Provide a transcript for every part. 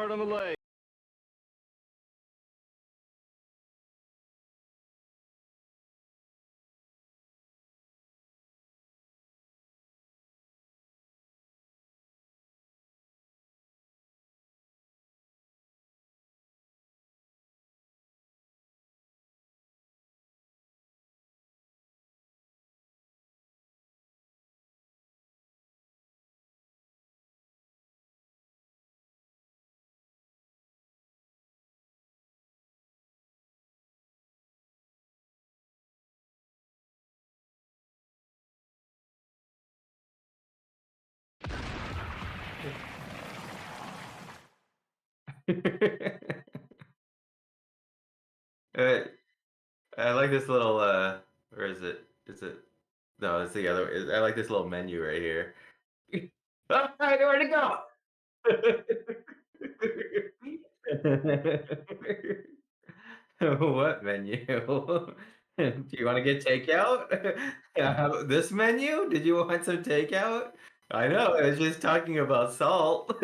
start on the leg. Uh, I like this little where is it? Is it no, it's the other I like this little menu right here. Oh, I know where to go. What menu? Do you want to get takeout? This menu? Did you want some takeout? I know, I was just talking about salt.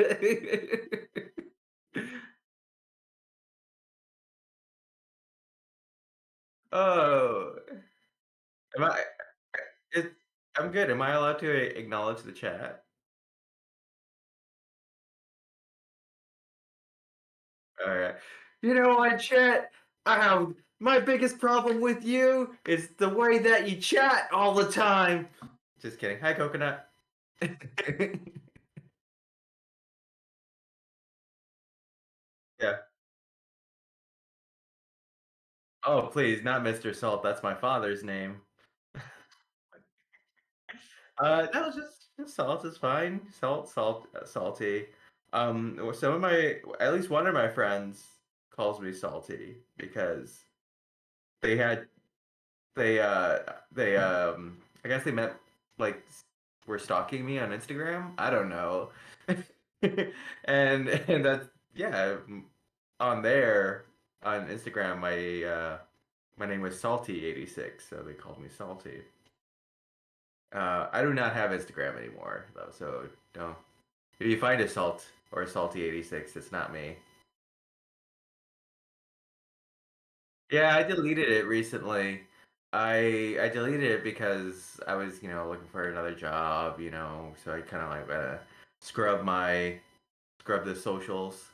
Oh, am I? It, I'm good. Am I allowed to acknowledge the chat? All right. You know what, chat? I have my biggest problem with you is the way that you chat all the time. Just kidding. Hi, Coconut. Yeah. Oh, please, not Mr. Salt. That's my father's name. No, just salt is fine. Salty. Some of my, at least one of my friends calls me salty because they had they I guess they meant like were stalking me on Instagram. I don't know. And that's yeah, on there on Instagram my name was Salty86, so they called me Salty. I do not have Instagram anymore though, so don't. If you find a Salt or a Salty86, it's not me. Yeah, I deleted it recently. I deleted it because I was, looking for another job, so I kind of like scrub the socials.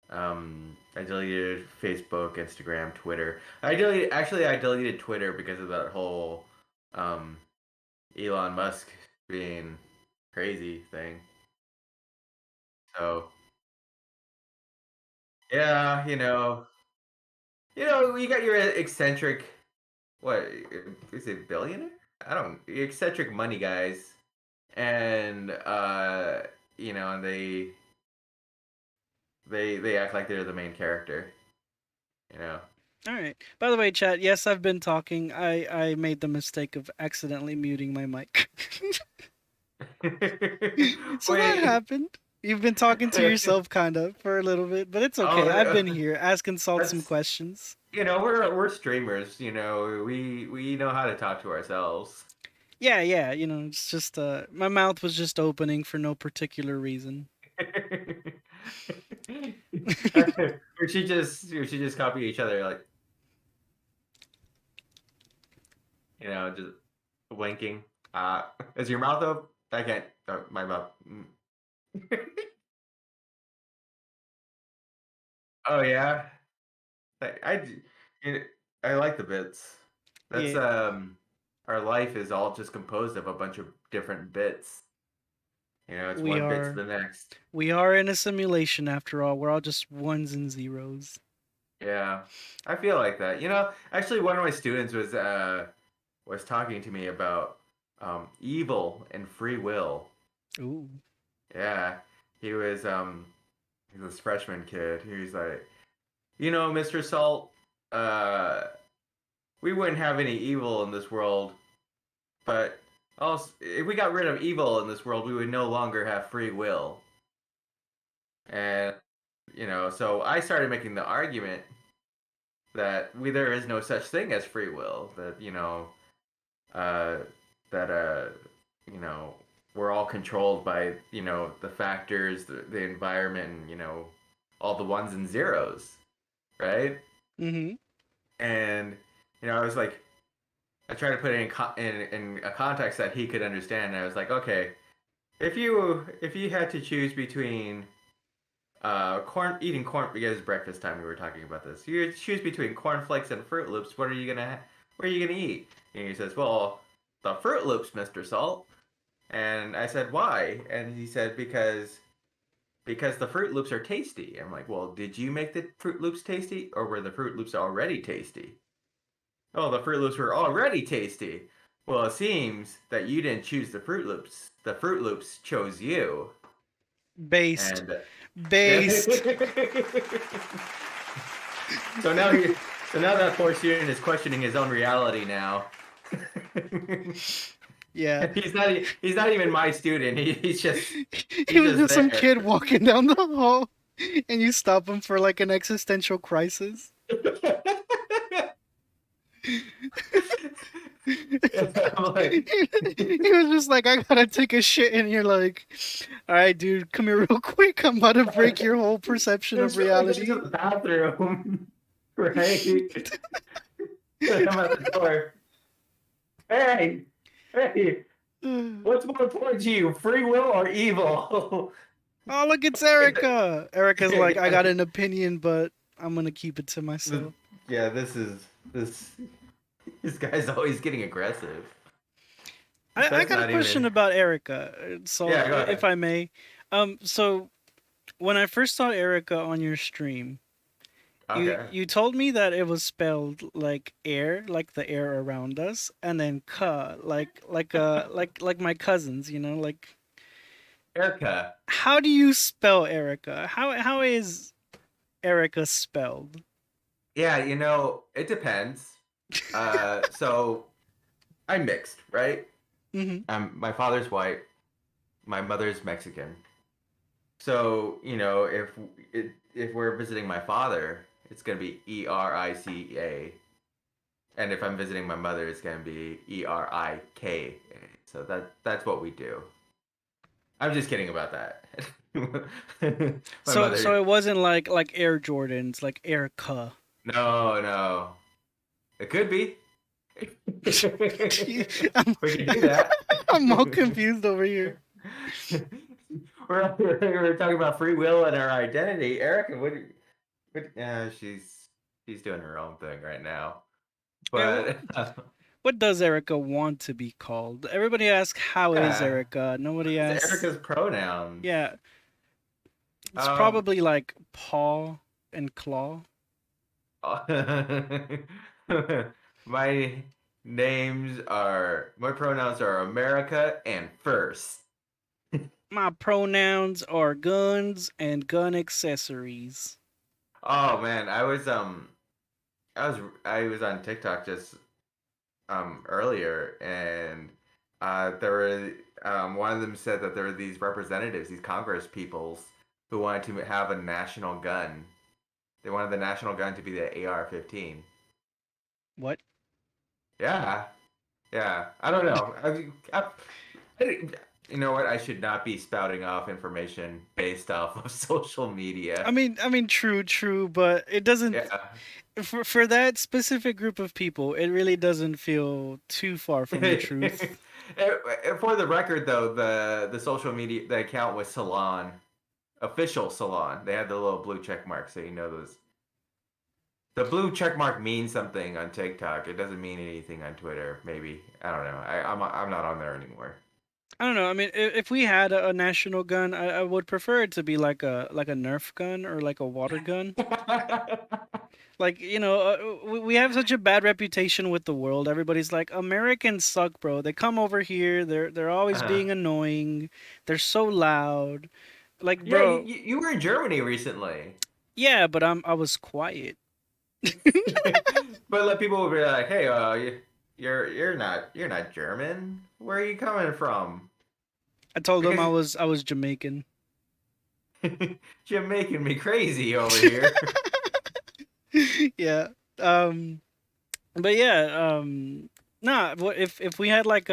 I deleted Facebook, Instagram, Twitter. I deleted Twitter because of that whole um Elon Musk being crazy thing. So, yeah, you got your eccentric, what is it, billionaire? I don't, eccentric money guys, and and they act like they're the main character, you know. All right. By the way, chat, yes, I've been talking. I made the mistake of accidentally muting my mic. So that Wait, happened. You've been talking to yourself kind of for a little bit, but it's okay. I've oh, been here asking Salt some that's questions. we're streamers, we know how to talk to ourselves. Yeah, yeah, it's just my mouth was just opening for no particular reason. We should just copy each other, like, just winking. Is your mouth open? I can't. My mouth. Oh yeah. I you I like the bits. That's Yeah, our life is all just composed of a bunch of different bits. It's we one bit to are the next. we are in a simulation after all. We're all just ones and zeros. Yeah. I feel like that. Actually one of my students was talking to me about evil and free will. Ooh. Yeah. He was he's this freshman kid. He was like, Mr. Salt, uh we wouldn't have any evil in this world, but also if we got rid of evil in this world, we would no longer have free will. And so I started making the argument that there is no such thing as free will. That uh, that you know we're all controlled by the factors, the environment, and all the ones and zeros, right? Mm-hmm. And I was like, I tried to put it in a context that he could understand. And I was like, okay, if you had to choose between corn eating corn because it's breakfast time, we were talking about this. You choose between cornflakes and Fruit Loops. What are you gonna eat? And he says, well, the Fruit Loops, Mr. Salt. And I said, why? And he said, because the Fruit Loops are tasty. I'm like, well, did you make the Fruit Loops tasty, or were the Fruit Loops already tasty? Oh, the Fruit Loops were already tasty. Well, it seems that you didn't choose the Fruit Loops. The Fruit Loops chose you. Based. And yeah. Based. so now he, so now that poor student is questioning his own reality now. Yeah. He's not even my student. He he's was just just some there. kid walking down the hall, and you stop him for like an existential crisis. I'm like, He was just like, I gotta take a shit, and you're like, all right, dude, come here real quick. I'm about to break your whole perception of it's really going reality. to the bathroom, right? I'm at the door. Hey, hey, what's more important to you, free will or evil? Oh, look, it's Erica. Erica's like, I yeah, got an opinion, but I'm gonna keep it to this, myself. yeah, this this guy's always getting aggressive. I That's got a not question even. about Erica. So, Yeah, go if ahead. I may, so when I first saw Erica on your stream, Okay. you told me that it was spelled like air, like the air around us, and then ka, like my cousins, like Erica. how do you spell Erica? How is Erica spelled? Yeah, it depends. So I'm mixed, right? Hmm. My father's white, my mother's Mexican. So, if we're visiting my father, it's gonna be Erica, and if I'm visiting my mother, it's gonna be Erika. So that's what we do. I'm just kidding about that. My So mother, it wasn't like Air Jordans, like Erica. no, no. It could be. I'm, We could do that. I'm all confused over here. We're talking about free will and our identity. Erica, she's doing her own thing right now. Yeah, But what does Erica want to be called? Everybody asks, how is yeah, Erica? Nobody it's asks. Erica's pronouns. Yeah, it's Um, probably like paw and claw. my my pronouns are America and first. My pronouns are guns and gun accessories. Oh man, I was on TikTok just earlier, and there were one of them said that there were these representatives, these Congress peoples, who wanted to have a national gun. They wanted the national gun to be the AR-15. What? Yeah, yeah. I don't know. You know what? I should not be spouting off information based off of social media. True, true, but it doesn't. Yeah. For that specific group of people, it really doesn't feel too far from the truth. For the record, though, the social media the account was Salon, official Salon. They had the little blue check mark, so you know those. The blue check mark means something on TikTok. It doesn't mean anything on Twitter. Maybe I don't know. I'm not on there anymore. I don't know. If we had a national gun, I would prefer it to be like a Nerf gun or like a water gun. Like we have such a bad reputation with the world. Everybody's like, Americans suck, bro. They come over here. They're always uh, being annoying. They're so loud. Like, yeah, bro, you were in Germany recently. yeah, but I was quiet. But like people will be like, "Hey, you're not German. Where are you coming from?" I told them I Because was Jamaican. you're making me crazy over here. Yeah. Um. But yeah. Nah. If we had like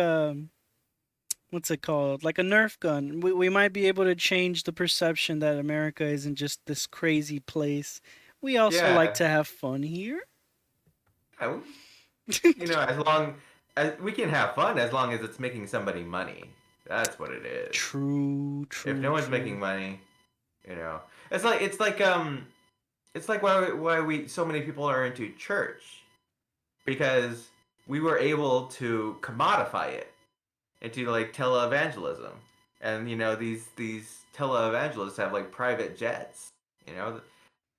what's it called? Like a Nerf gun. We might be able to change the perception that America isn't just this crazy place. We also like Yeah, to have fun here. yeah, as long as we can have fun, as long as it's making somebody money. That's what it is. True, If true, no one's making true. money, you know, it's like why we so many people are into church because we were able to commodify it into like televangelism, and these televangelists have like private jets. You know,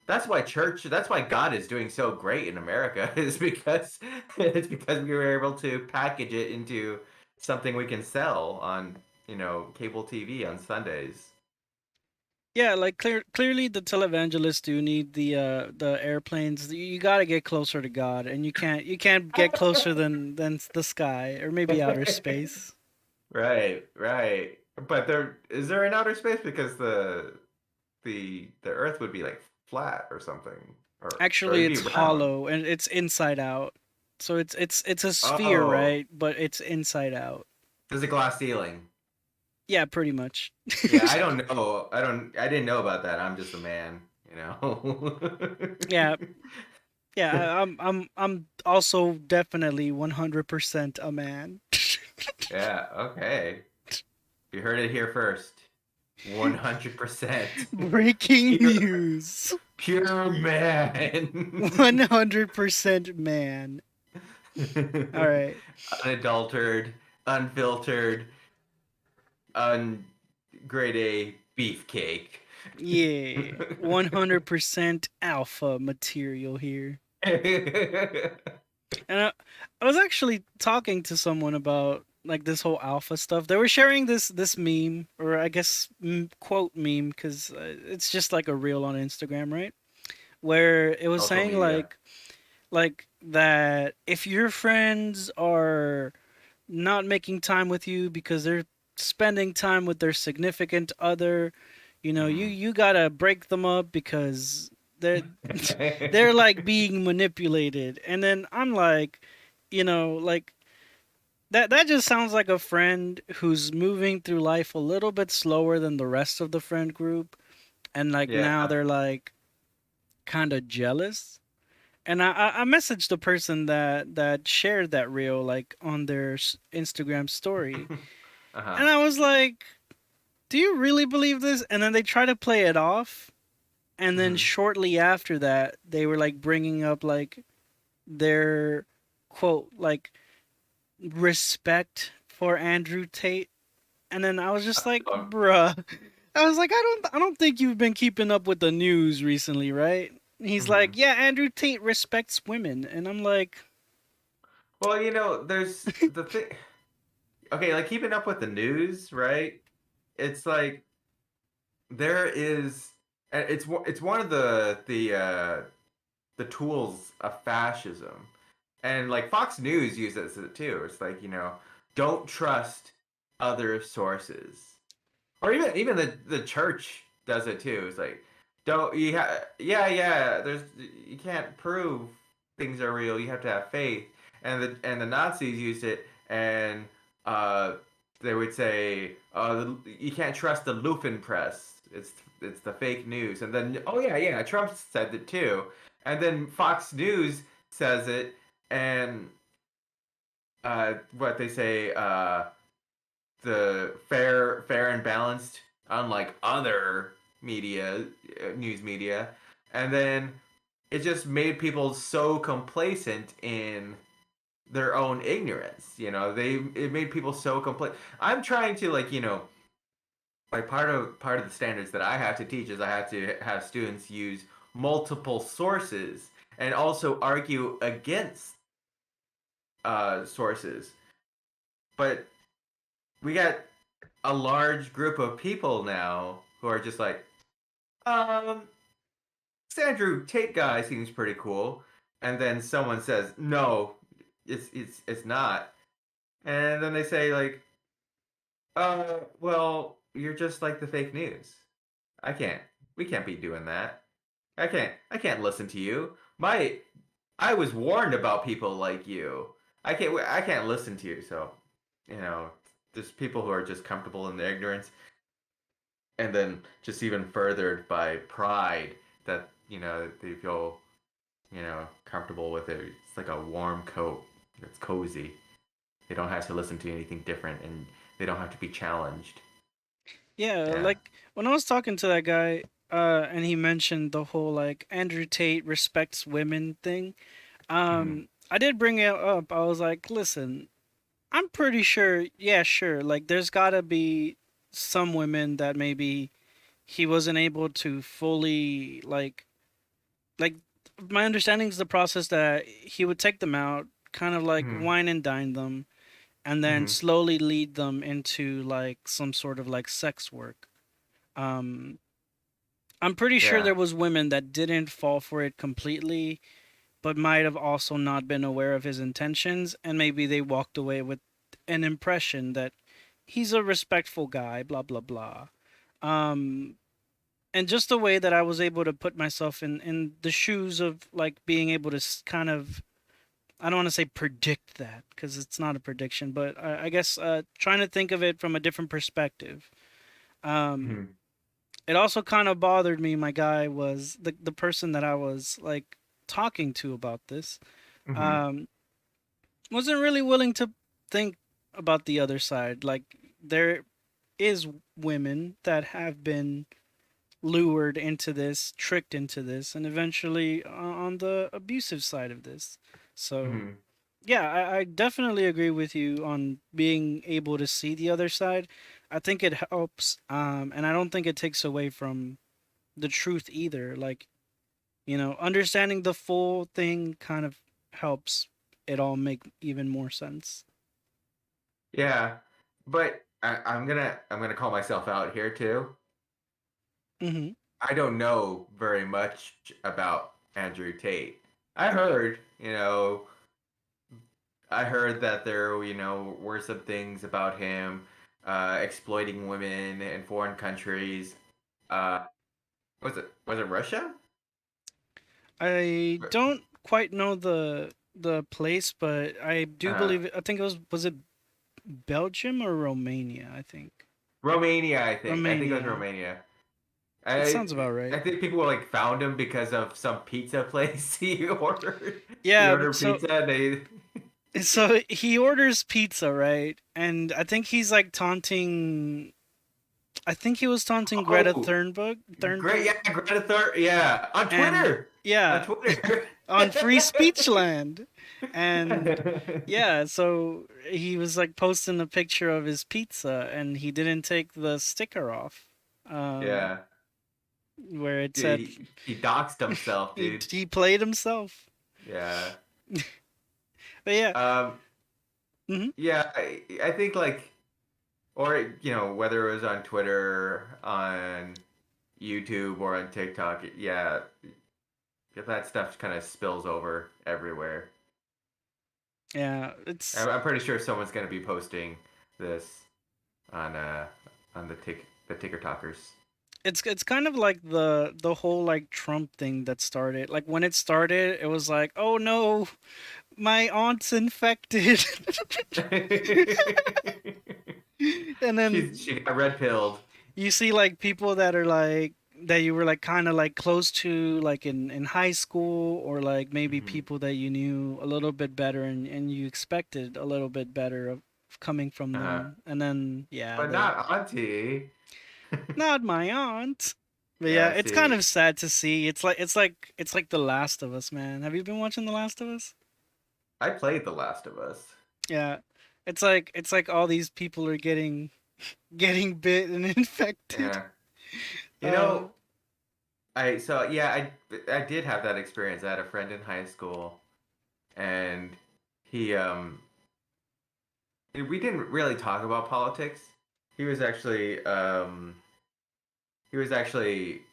that's why God is doing so great in America is because it's because we were able to package it into something we can sell on cable TV on Sundays. Yeah, like clearly the televangelists do need the airplanes. You got to get closer to God, and you can't get closer than the sky or maybe outer space. Right, right. But is there an outer space because the Earth would be like flat or something, or Actually, it'd it's be round. hollow and it's inside out. So it's a sphere, Oh, right? But it's inside out. there's a glass ceiling. Yeah, pretty much. Yeah, I don't know. I didn't know about that. I'm just a man, you know. Yeah, yeah. I'm also definitely 100% a man. Yeah, okay. You heard it here first. 100% Breaking pure news. pure man. 100% man. All right. Unadulterated, unfiltered, grade A beefcake. Yeah. 100% alpha material here. And I was actually talking to someone about like this whole alpha stuff. They were sharing this meme, or I guess quote meme, because it's just like a reel on Instagram, right? Where it was Social saying media. like that if your friends are not making time with you because they're spending time with their significant other, you Mhm. you gotta break them up because they're they're like being manipulated. And then I'm like, like that just sounds like a friend who's moving through life a little bit slower than the rest of the friend group, and like now Yeah. they're like kind of jealous. And I messaged the person that shared that reel like on their Instagram story, and Uh-huh. I was like, "Do you really believe this?" And then they try to play it off, and then Hmm. shortly after that, they were like bringing up like their quote like respect for Andrew Tate, and then I was just like, Um, "Bruh," I was like, "I don't think you've been keeping up with the news recently, right?" He's like, mhm. "Yeah, Andrew Tate respects women," and I'm like, Well, there's the thing. Okay, like keeping up with the news, right? It's like there is, and it's one of the tools of fascism, and like Fox News uses it too. It's like don't trust other sources, or even the church does it too. It's like don't yeah, there's you can't prove things are real. You have to have faith, and the Nazis used it, and uh they would say you can't trust the Lufen press. It's the fake news. And then oh yeah, Trump said it too, and then Fox News says it, and what they say, the fair and balanced, unlike other media, news media, and then it just made people so complacent in their own ignorance. It made people so complacent. I'm trying to like part of the standards that I have to teach is I have to have students use multiple sources and also argue against sources. But we got a large group of people now who are just like, um, this Andrew Tate guy seems pretty cool, and then someone says, no, it's not, and then they say like, well, you're just like the fake news. I can't, we can't be doing that. I can't listen to you. I was warned about people like you. I can't listen to you. So, you know, there's people who are just comfortable in their ignorance, and then just even furthered by pride that they feel comfortable with it. It's like a warm coat. It's cozy. They don't have to listen to anything different, and they don't have to be challenged. Yeah, Yeah. like when I was talking to that guy, and he mentioned the whole like Andrew Tate respects women thing. Mm-hmm. I did bring it up. I was like, listen, I'm pretty sure, yeah, sure. Like, there's gotta be some women that maybe he wasn't able to fully like. My understanding is the process that he would take them out, kind of like Mm-hmm. wine and dine them, and then Mm-hmm. slowly lead them into like some sort of like sex work. Um, I'm pretty sure Yeah. there was women that didn't fall for it completely, but might have also not been aware of his intentions, and maybe they walked away with an impression that he's a respectful guy, blah blah blah. Um, and just the way that I was able to put myself in the shoes of like being able to kind of, I don't want to say predict that because it's not a prediction, but I guess trying to think of it from a different perspective. Um, Mm-hmm. it also kind of bothered me. My guy was the person that I was like talking to about this. Mm-hmm. Um, wasn't really willing to think about the other side. Like there is women that have been lured into this, tricked into this, and eventually on the abusive side of this. So Mm-hmm. yeah, I definitely agree with you on being able to see the other side. I think it helps, and I don't think it takes away from the truth either. Like, understanding the full thing kind of helps it all make even more sense. Yeah. But I'm gonna call myself out here too. Hmm. I don't know very much about Andrew Tate. I heard, I heard that there, were some things about him exploiting women in foreign countries. Uh, was it Russia? I don't quite know the place, but I do Uh, believe I think was it Belgium or Romania? I think Romania, I think. I think it was Romania. Romania. It I sounds about right. I think people like found him because of some pizza place he ordered. He Yeah, ordered so pizza and they he orders pizza, right? And I think he's like taunting. I think he was taunting Greta Oh, Thunberg. great, Thunberg, yeah, Greta Thunberg, yeah, on and Twitter. On yeah, Twitter. on Free Speech Land, and yeah, so he was like posting a picture of his pizza, and he didn't take the sticker off, um, Yeah. where it Dude, said he doxed himself, he dude. he played himself. Yeah. But yeah, Um, hmm yeah, I think like, or whether it was on Twitter, on YouTube, or on TikTok, yeah, that stuff kind of spills over everywhere. yeah, I'm pretty sure someone's gonna be posting this on the Ticker Talkers. it's kind of like the whole like Trump thing that started. Like when it started, it was like, oh no, my aunt's infected, and then She got red pilled. you see like people that are like that you were like kind of like close to like in high school, or like maybe Hmm. people that you knew a little bit better, and you expected a little bit better of coming from Uh, them, and then yeah, but they not Auntie. not my aunt. But yeah, Yeah, it's kind see, of sad to see. It's like The Last of Us, man. Have you been watching The Last of Us? I played The Last of Us. Yeah. It's like all these people are getting bit and infected. Yeah. You Uh know, I did have that experience. I had a friend in high school, and he we didn't really talk about politics. He was actually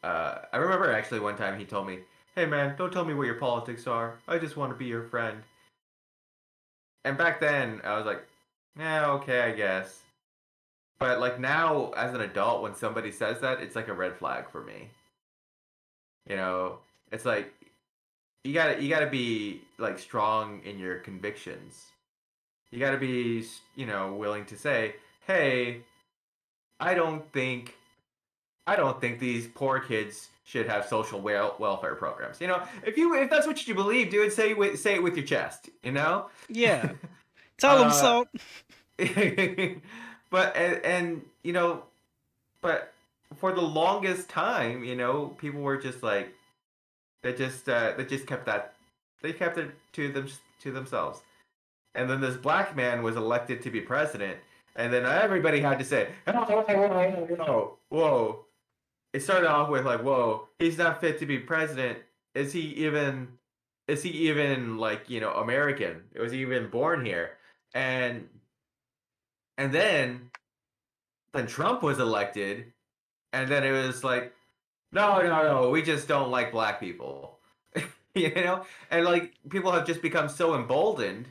I remember actually one time he told me, "Hey man, don't tell me what your politics are. I just want to be your friend." And back then I was like, "Yeah, okay, I guess." But like now as an adult when somebody says that, it's like a red flag for me. You know, it's like you gotta be like strong in your convictions. You gotta be willing to say, hey, I don't think I don't think these poor kids should have social welfare programs. If that's what you believe, dude, say it with your chest. Yeah. Tell them, uh, Salt. but but for the longest time, people were just like they just kept that they kept it to themselves. And then this black man was elected to be president, and then everybody had to say, whoa. It started off with like, whoa, he's not fit to be president. Is he even like, American? Was he even born here? And and then Trump was elected, and then it was like, no, we just don't like black people. And like people have just become so emboldened,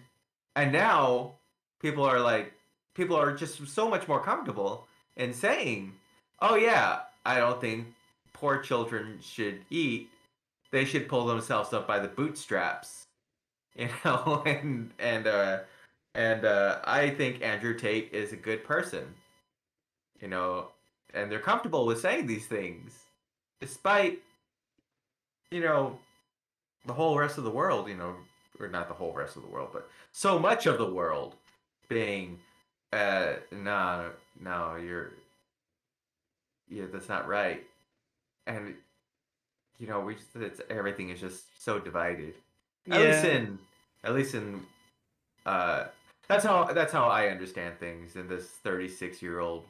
and now people are like people are just so much more comfortable in saying, oh yeah, I don't think poor children should eat. They should pull themselves up by the bootstraps. And I think Andrew Tate is a good person. you know and they're comfortable with saying these things despite you know the whole rest of the world, or not the whole rest of the world, but so much of the world being, no, no, that's not right. And we just, everything is just so divided. At least Yeah. in, at least in, uh, that's how I understand things in this 36-year-old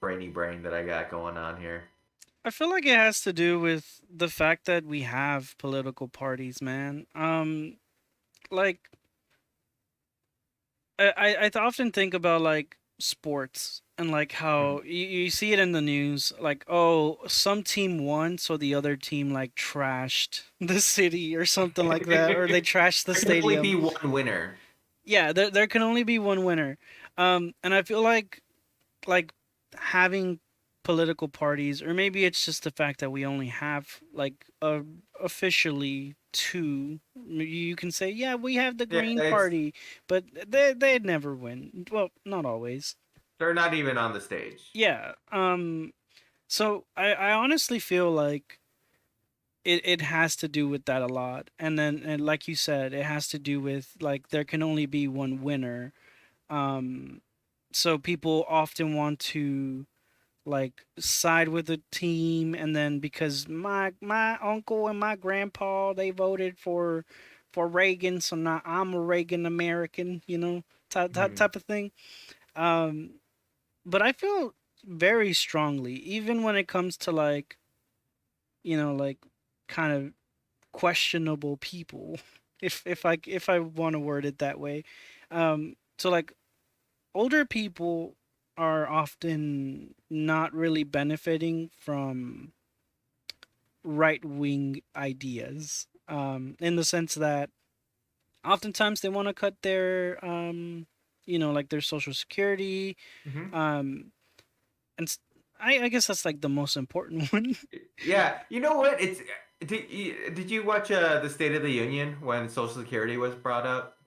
brainy brain that I got going on here. I feel like it has to do with the fact that we have political parties, man. Like I often think about like sports and like Mhm. how you see it in the news, like, oh, some team won, so the other team like trashed the city or something like that, or they trashed the There can only stadium. be one winner. Yeah, there can only be one winner. And I feel like having political parties, or maybe it's just the fact that we only have like officially two. You can say, yeah, we have the Yeah, Green it's Party, but they'd never win. Well, not always. they're not even on the stage. Yeah. So I honestly feel like it has to do with that a lot, and then and like you said, it has to do with like there can only be one winner. Um, so people often want to like side with the team, and then because my uncle and my grandpa they voted for Reagan, so now I'm a Reagan American, Mhm. type of thing. Um, but I feel very strongly, even when it comes to like like kind of questionable people, if I want to word it that way. So like older people are often not really benefiting from right wing ideas, in the sense that oftentimes they want to cut their, like their social security. Mhm. Um, and I guess that's like the most important one. Yeah, you know what? Did you watch the State of the Union when Social Security was brought up?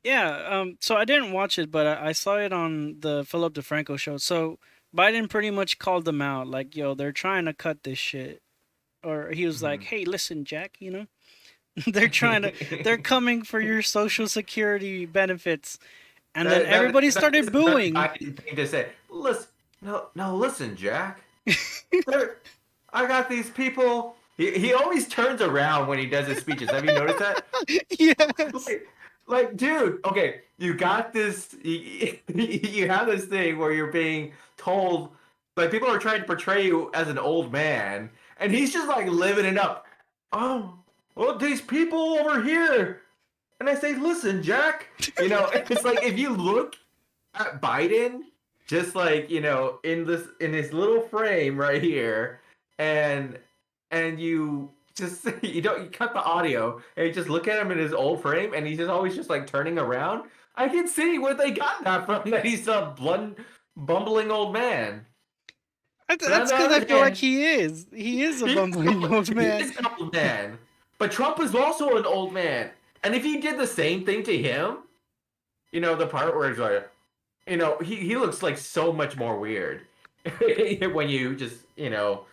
Yeah. So I didn't watch it, but I saw it on the Philip DeFranco show. So Biden pretty much called them out, like, yo, they're trying to cut this shit. Or he was like, Mhm. hey, listen, Jack, they're trying to, they're coming for your social security benefits. And then everybody That is started a very booing. Biden thing to say. Listen, no, no, listen, Jack. There, I got these people. He always turns around when he does his speeches. Have you noticed that? Yes. Like, dude, okay, you got this. You have this thing where you're being told, like, people are trying to portray you as an old man, and he's just like living it up. Oh, well, these people over here, and I say, listen, Jack. It's like if you look at Biden, just like in this little frame right here, and you just you cut the audio and you just look at him in his old frame, and he's just always just like turning around. I can see where they got that from. That he's a blunt, bumbling old man. But on That's the because I other feel like hand, he is. He is a he bumbling old he man. is an old man. But Trump is also an old man. And if he did the same thing to him, the part where he's like, he looks like so much more weird when you just look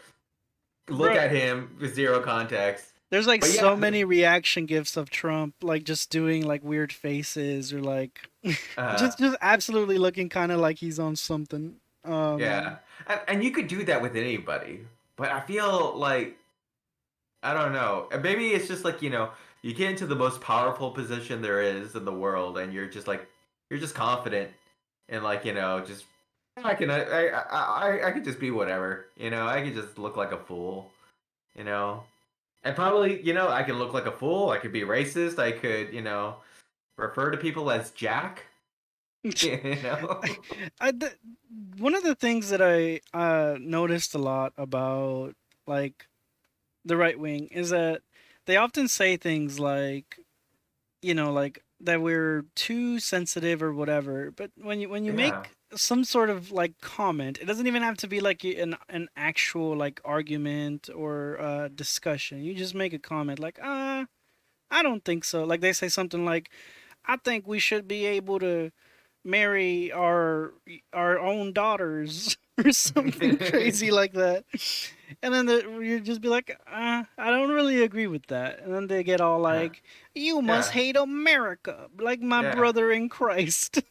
Bro, at him with zero context. there's like But yeah, so many reaction gifs of Trump, like just doing like weird faces or like uh, just absolutely looking kind of like he's on something. yeah, and you could do that with anybody. But I feel like I don't know. Maybe it's just like you get into the most powerful position there is in the world, and you're just confident, and like just I could just be whatever. I could just look like a fool. You know, and probably I could look like a fool. I could be racist. I could refer to people as Jack. You know. I, th- One of the things that I noticed a lot about like the right wing is that they often say things like, like that we're too sensitive or whatever. But when you Yeah. make some sort of like comment, it doesn't even have to be like an actual like argument or discussion. You just make a comment like, I don't think so. Like they say something like, I think we should be able to marry our own daughters or something crazy like that. And then you just be like, I don't really agree with that. And then they get all like, you must Yeah. hate America, like my Yeah. brother in Christ.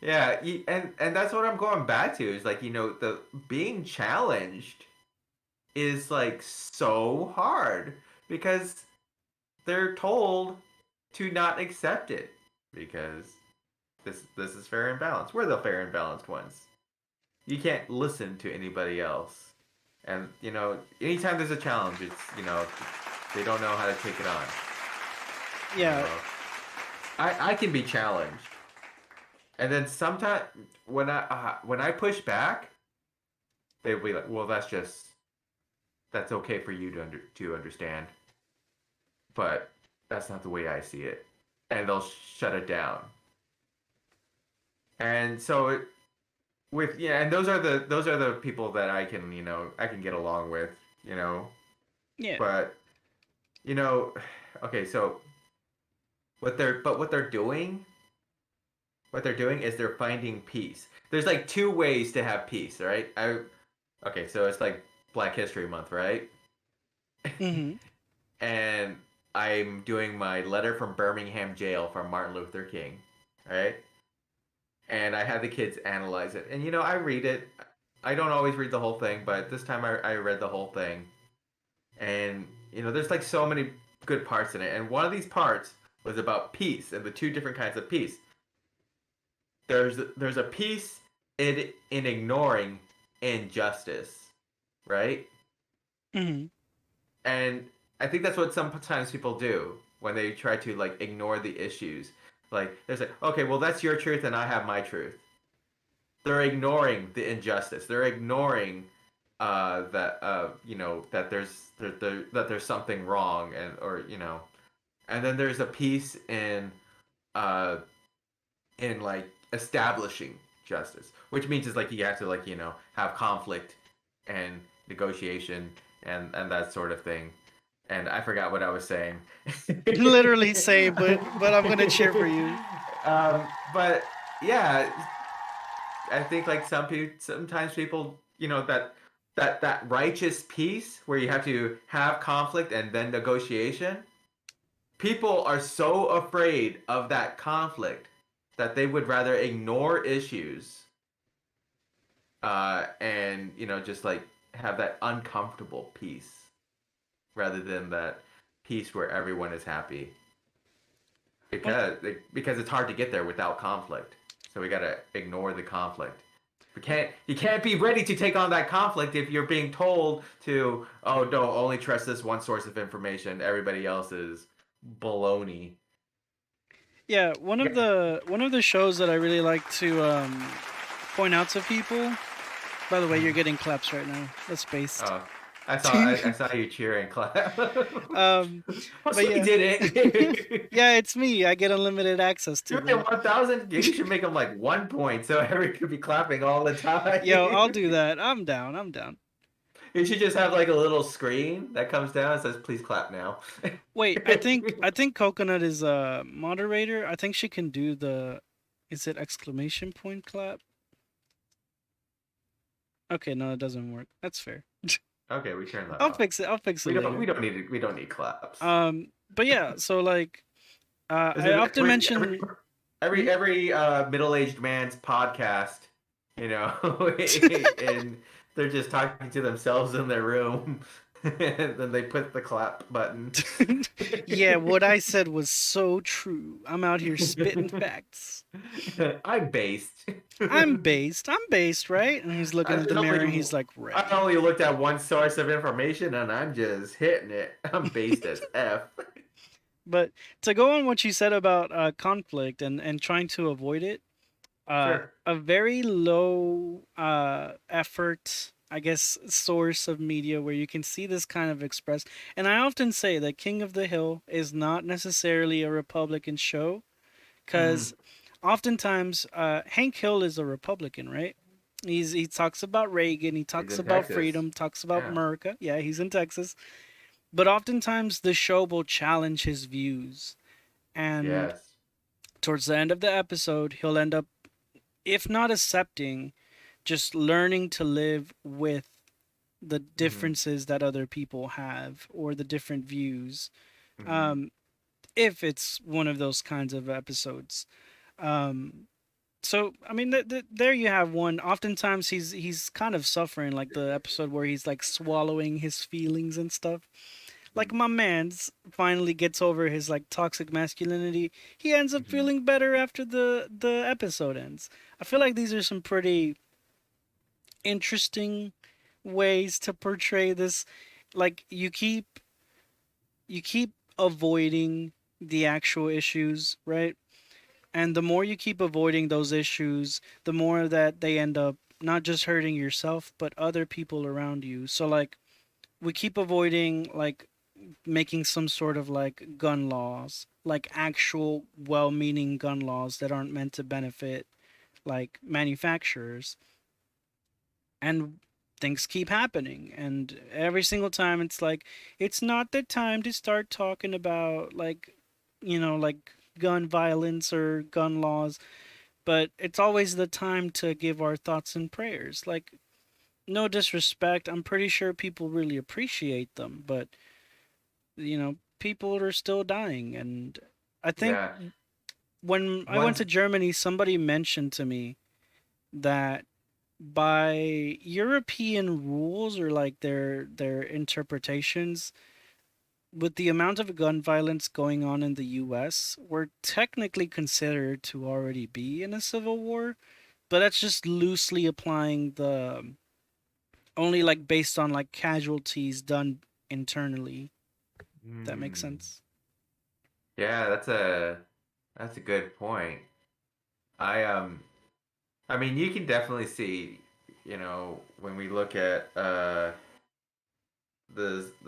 Yeah, and that's what I'm going back to is like the being challenged is like so hard because they're told to not accept it because this is fair and balanced. We're the fair and balanced ones. You can't listen to anybody else. And anytime there's a challenge, it's they don't know how to take it on. You Yeah. know, I can be challenged, and then sometimes when I push back, they'll be like, "Well, that's okay for you to understand, but that's not the way I see it," and they'll shut it down. And so and those are the people that I can get along with, you know. Yeah. But you know, okay, so what they're doing is they're finding peace. There's like two ways to have peace, right? Okay, so it's like Black History Month, right? Hmm. And I'm doing my letter from Birmingham jail from Martin Luther King, right? And I had the kids analyze it. And I read it. I don't always read the whole thing, but this time I read the whole thing. And there's like so many good parts in it. And one of these parts was about peace and the two different kinds of peace. There's a peace in ignoring injustice, right? Hmm. And I think that's what sometimes people do when they try to like ignore the issues. Like they're like, okay, well that's your truth and I have my truth. They're ignoring the injustice. They're ignoring that that there's something wrong and then there's a piece uh, in like establishing justice, which means it's like you have to like have conflict and negotiation and that sort of thing. And I forgot what I was saying. Literally say, but I'm gonna cheer for you. But yeah, I think like sometimes people, that righteous peace where you have to have conflict and then negotiation. People are so afraid of that conflict that they would rather ignore issues and just like have that uncomfortable peace rather than that peace where everyone is happy One, because it's hard to get there without conflict. So we gotta ignore the conflict. You can't be ready to take on that conflict if you're being told to, oh no, only trust this one source of information. Everybody else is baloney. yeah, one of the shows that I really like to point out to people. By the way, you're getting claps right now. That's based. Oh, I saw you cheering, clap. um, but We yeah, did it. yeah, it's me. I get unlimited access to You made them. 1,000. You should make them like 1 point, so everyone could be clapping all the time. Yo, I'll do that. I'm down. I'm down. You should just have like a little screen that comes down and says, "Please clap now." Wait, I think Coconut is a moderator. I think she can do the. Is it exclamation point clap? Okay, no, it doesn't work. That's fair. Okay, we turn that I'll off. fix it. I'll fix it later. We don't need claps. But yeah, so like, This I is often mention. Hmm? every middle-aged man's podcast, you know, and they're just talking to themselves in their room, and then they put the clap button. Yeah, what I said was so true. I'm out here spitting facts. I'm based. I'm based, right? And he's looking at the There's mirror and only he's like, I right. only looked at one source of information, and I'm just hitting it. I'm based as F. But to go on what you said about conflict and trying to avoid it, Sure. a very low effort, I guess, source of media where you can see this kind of expressed. And I often say that King of the Hill is not necessarily a Republican show Mm. because oftentimes Hank Hill is a Republican, right? He talks about Reagan, he He's talks in about Texas. freedom, talks about Yeah. America. Yeah, he's in Texas, but oftentimes the show will challenge his views, and Yes. towards the end of the episode, he'll end up, if not accepting, just learning to live with the Mm-hmm. differences that other people have or the different views. Mm-hmm. Um, if it's one of those kinds of episodes. Um, so I mean, there you have one. Oftentimes he's kind of suffering, like the episode where he's like swallowing his feelings and stuff. Like my man's finally gets over his like toxic masculinity. He ends up Mm-hmm. feeling better after the episode ends. I feel like these are some pretty interesting ways to portray this. Like you keep avoiding the actual issues, right? And the more you keep avoiding those issues, the more that they end up not just hurting yourself but other people around you. So like we keep avoiding like making some sort of like gun laws, like actual well-meaning gun laws that aren't meant to benefit like manufacturers, and things keep happening, and every single time it's like it's not the time to start talking about like like gun violence or gun laws, but it's always the time to give our thoughts and prayers. Like, no disrespect, I'm pretty sure people really appreciate them, but people are still dying. And I think Yeah. when I went Once. to Germany, somebody mentioned to me that by European rules or like their interpretations, with the amount of gun violence going on in the US, we're technically considered to already be in a civil war, but that's just loosely applying the only like based on like casualties done internally. That makes Hmm. sense. Yeah, that's a good point. I I mean, you can definitely see, when we look at the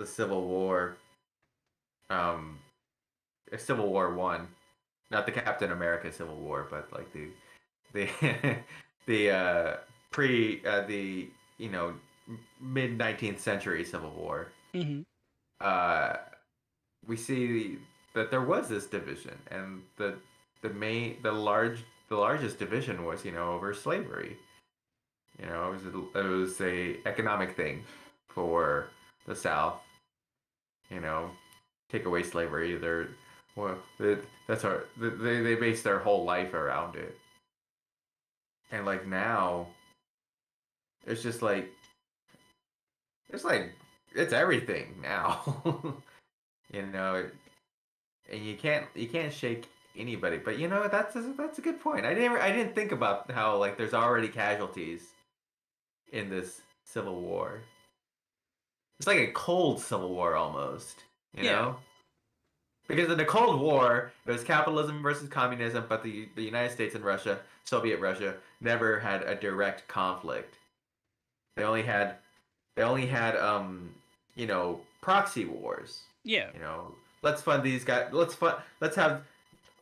Civil War, um, Civil War One, not the Captain America Civil War, but like the the pre the mid 19th century Civil War. Hmm. Uh, we see that there was this division, and the largest division was over slavery. It was a economic thing for the South. You know, take away slavery, well, they base their whole life around it. And like now, it's just like it's like it's everything now. you know, and you can't shake anybody. But that's a good point. I didn't think about how like there's already casualties in this civil war. It's like a cold civil war almost, you Yeah. know? Because in the Cold War, it was capitalism versus communism, but the United States and Russia, Soviet Russia, never had a direct conflict. They only had proxy wars. Yeah. Let's fund these guys.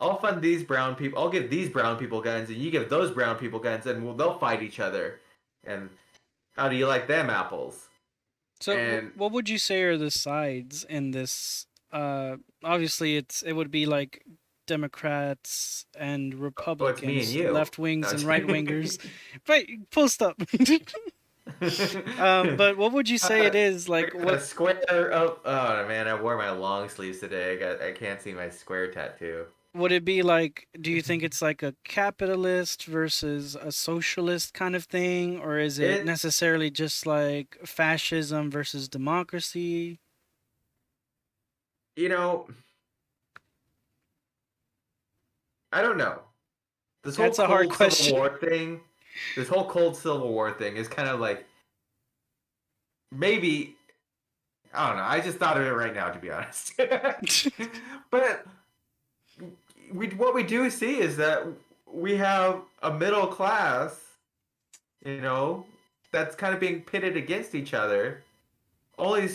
I'll fund these brown people. I'll give these brown people guns, and you give those brown people guns, and they'll fight each other. And how do you like them apples? So, And what would you say are the sides in this? Obviously, it would be like Democrats and Oh, it's me and Republicans, you. left No, wings I'm and just right kidding. wingers. Wait, full stop. But what would you say it is? We Like, got what a square. Oh man, I wore my long sleeves today. I can't see my square tattoo. would it be like? Do you think it's like a capitalist versus a socialist kind of thing, or is it It's necessarily just like fascism versus democracy? you know I don't know. This whole That's a hard cold Civil question. War thing. This whole cold Civil War thing is kind of like maybe I don't know. I just thought of it right now, to be honest. But what we do see is that we have a middle class, you know, that's kind of being pitted against each other. Only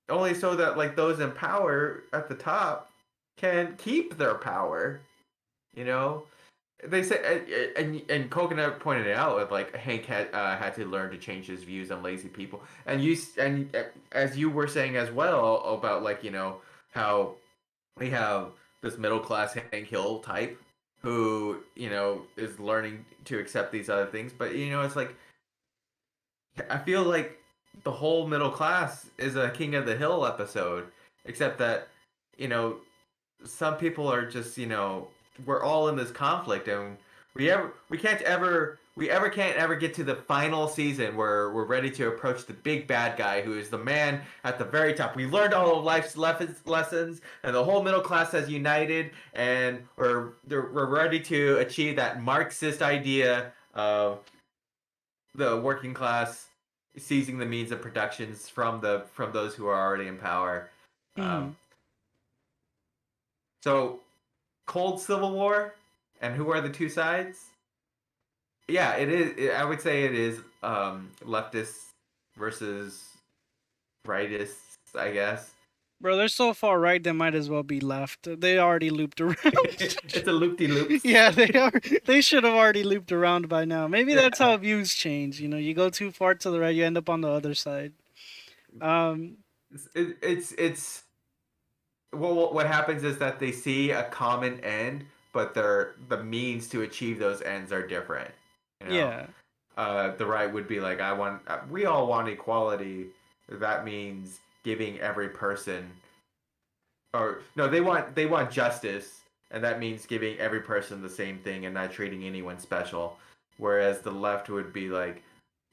only so that like those in power at the top can keep their power. You know, they say, and Coconut pointed it out with like Hank had to learn to change his views on lazy people, and as you were saying as well about like how we have this middle class Hank Hill type who is learning to accept these other things, but it's like I feel like the whole middle class is a King of the Hill episode, except that you know some people are just we're all in this conflict, and we ever can't ever get to the final season where we're ready to approach the big bad guy who is the man at the very top. We learned all of life's lessons, and the whole middle class has united, and we're ready to achieve that Marxist idea of the working class seizing the means of productions from those who are already in power. Um, Hmm. so cold Civil War, and who are the two sides? Yeah, it is. I would say it is leftists versus rightists, I guess. Bro, they're so far right they might as well be left. They already looped around. It's a loop de loops. Yeah, they are. They should have already looped around by now. Maybe that's Yeah, how views change. You go too far to the right, you end up on the other side. Um, it's well, what happens is that they see a common end, but the means to achieve those ends are different. You know, yeah, the right would be like, we all want equality. That means giving every person, or no, they want justice, and that means giving every person the same thing and not treating anyone special. Whereas the left would be like,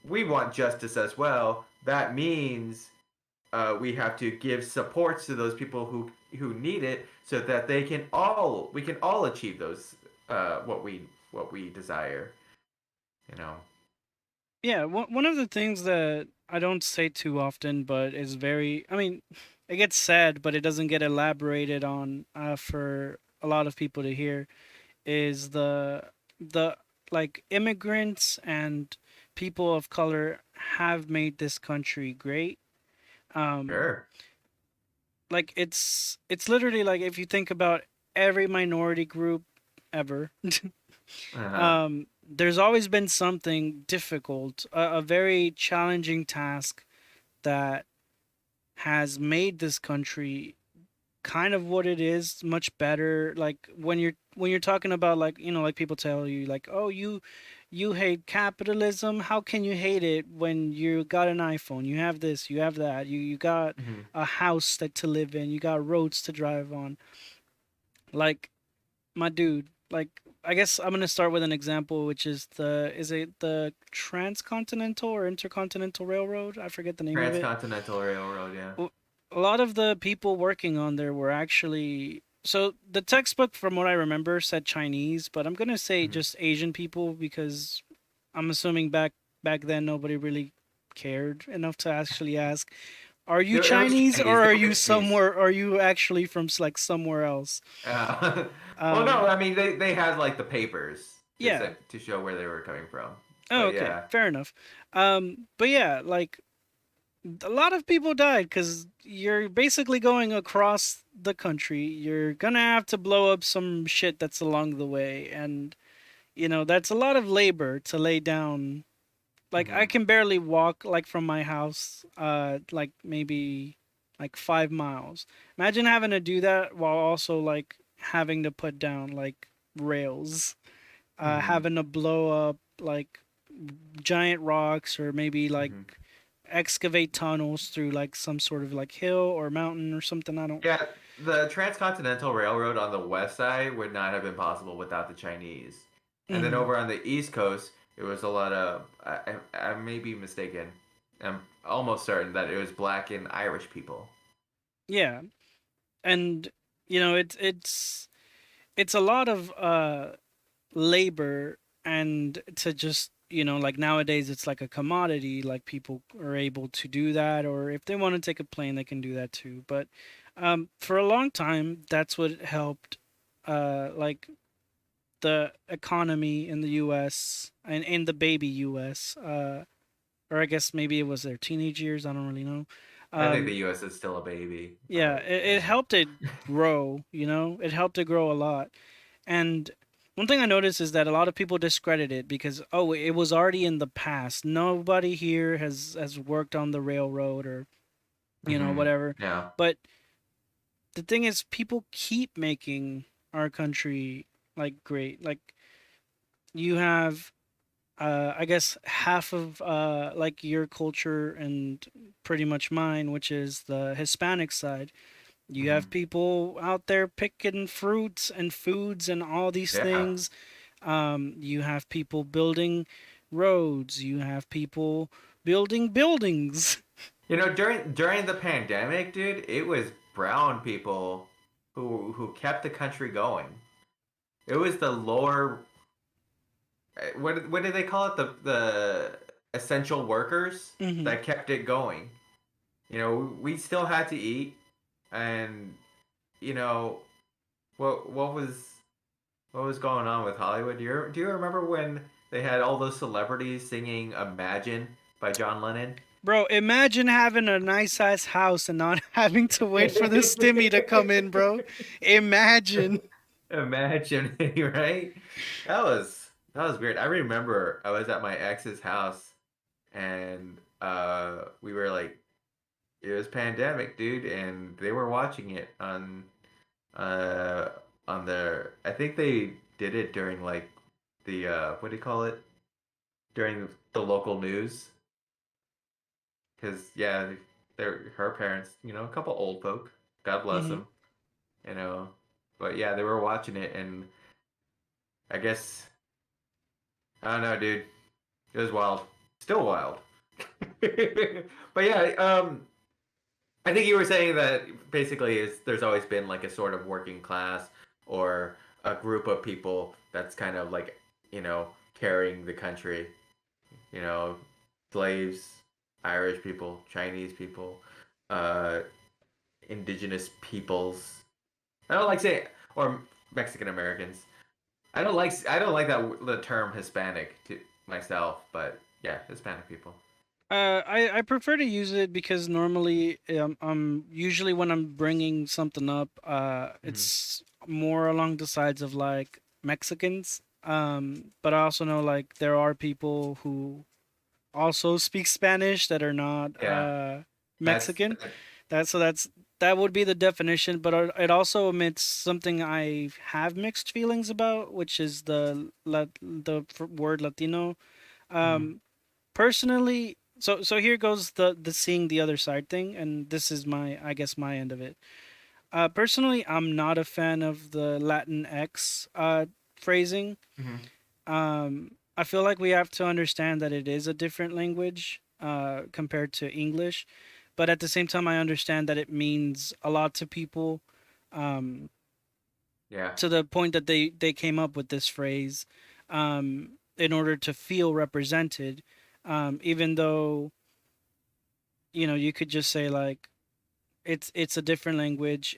we want justice as well. That means we have to give supports to those people who need it, so that we can all achieve those what we desire. You know. yeah. One of the things that I don't say too often, but is very. I mean, it gets said, but it doesn't get elaborated on for a lot of people to hear. Is the like immigrants and people of color have made this country great. Um, Sure. like it's literally like if you think about every minority group ever, Uh-huh. there's always been something difficult, a very challenging task that has made this country kind of what it is much better. Like when you're talking about, like, like people tell you like, oh, you hate capitalism. How can you hate it when you got an iPhone, you have this, you have that, you got Hmm. a house that to live in, you got roads to drive on? Like, my dude, like, I guess I'm gonna start with an example, which is the transcontinental or intercontinental railroad, I forget the name of it. Transcontinental Railroad. Yeah. W- a lot of the people working on there were actually, so the textbook from what I remember said Chinese, but I'm gonna say Hmm. just Asian people, because I'm assuming back then nobody really cared enough to actually ask, are you It was Chinese, Chinese. or They are were you Chinese. somewhere, are you actually from like somewhere else? Uh, well, no, Um, I mean they had like the papers yeah. to show where they were coming from. Oh, But okay, yeah. fair enough. But yeah, like, a lot of people died because you're basically going across the country. You're gonna have to blow up some shit that's along the way, and that's a lot of labor to lay down. Like, I Hmm. can barely walk, like, from my house, like maybe like 5 miles. Imagine having to do that while also like having to put down like rails, Mm-hmm. having to blow up like giant rocks, or maybe like Mm-hmm. excavate tunnels through like some sort of like hill or mountain or something. I don't. Yeah, the Transcontinental Railroad on the west side would not have been possible without the Chinese. And then Mhm. over on the east coast, it was a lot of, I may be mistaken. I'm almost certain that it was black and Irish people. Yeah, and it's a lot of labor, and to just like nowadays it's like a commodity, like people are able to do that, or if they want to take a plane they can do that too. But for a long time that's what helped like the economy in the US and in the baby US, or I guess maybe it was their teenage years, I don't really know. I think the um U.S. is still a baby, yeah, but it helped it grow, it helped it grow a lot. And one thing I noticed is that a lot of people discredit it because, oh, it was already in the past. Nobody here has worked on the railroad, or hmm whatever. yeah. But the thing is, people keep making our country like great. Like you have, I guess half of like your culture and pretty much mine, which is the Hispanic side. You have hmm people out there picking fruits and foods and all these Yeah. things. You have people building roads. You have people building buildings. During the pandemic, dude, it was brown people who kept the country going. It was the lower what did they call it? The essential workers Hmm. that kept it going. We still had to eat, and you know what was going on with Hollywood? Do you remember when they had all those celebrities singing "Imagine" by John Lennon? Bro, imagine having a nice ass house and not having to wait for the stimmy to come in, bro. Imagine. Imagine, right? That was weird. I remember I was at my ex's house and we were like it was pandemic, dude, and they were watching it uh on their I think they did it during like the what do you call it? During the local news cuz yeah, they're her parents, a couple old folk. God bless Hmm. them, you know. But yeah, they were watching it and I guess I don't know, dude. It was wild. Still wild. But yeah, I think you were saying that basically is there's always been like a sort of working class or a group of people that's kind of like, carrying the country, you know, slaves, Irish people, Chinese people, uh, indigenous peoples. I don't like saying or Mexican Americans. I don't like that the term Hispanic to myself, but yeah, Hispanic people. I prefer to use it because normally, usually when I'm bringing something up, Mm-hmm. it's more along the sides of like Mexicans. But I also know like there are people who also speak Spanish that are not Yeah, that's Mexican. That would be the definition, but it also omits something I have mixed feelings about, which is the word Latino. mhm, Um, Personally, so here goes the seeing the other side thing, and this is my, I guess, my end of it. Personally, I'm not a fan of the Latin X phrasing. mhm, I feel like we have to understand that it is a different language compared to English, but at the same time, I understand that it means a lot to people, um, yeah, to the point that they came up with this phrase in order to feel represented, even though you could just say like it's a different language.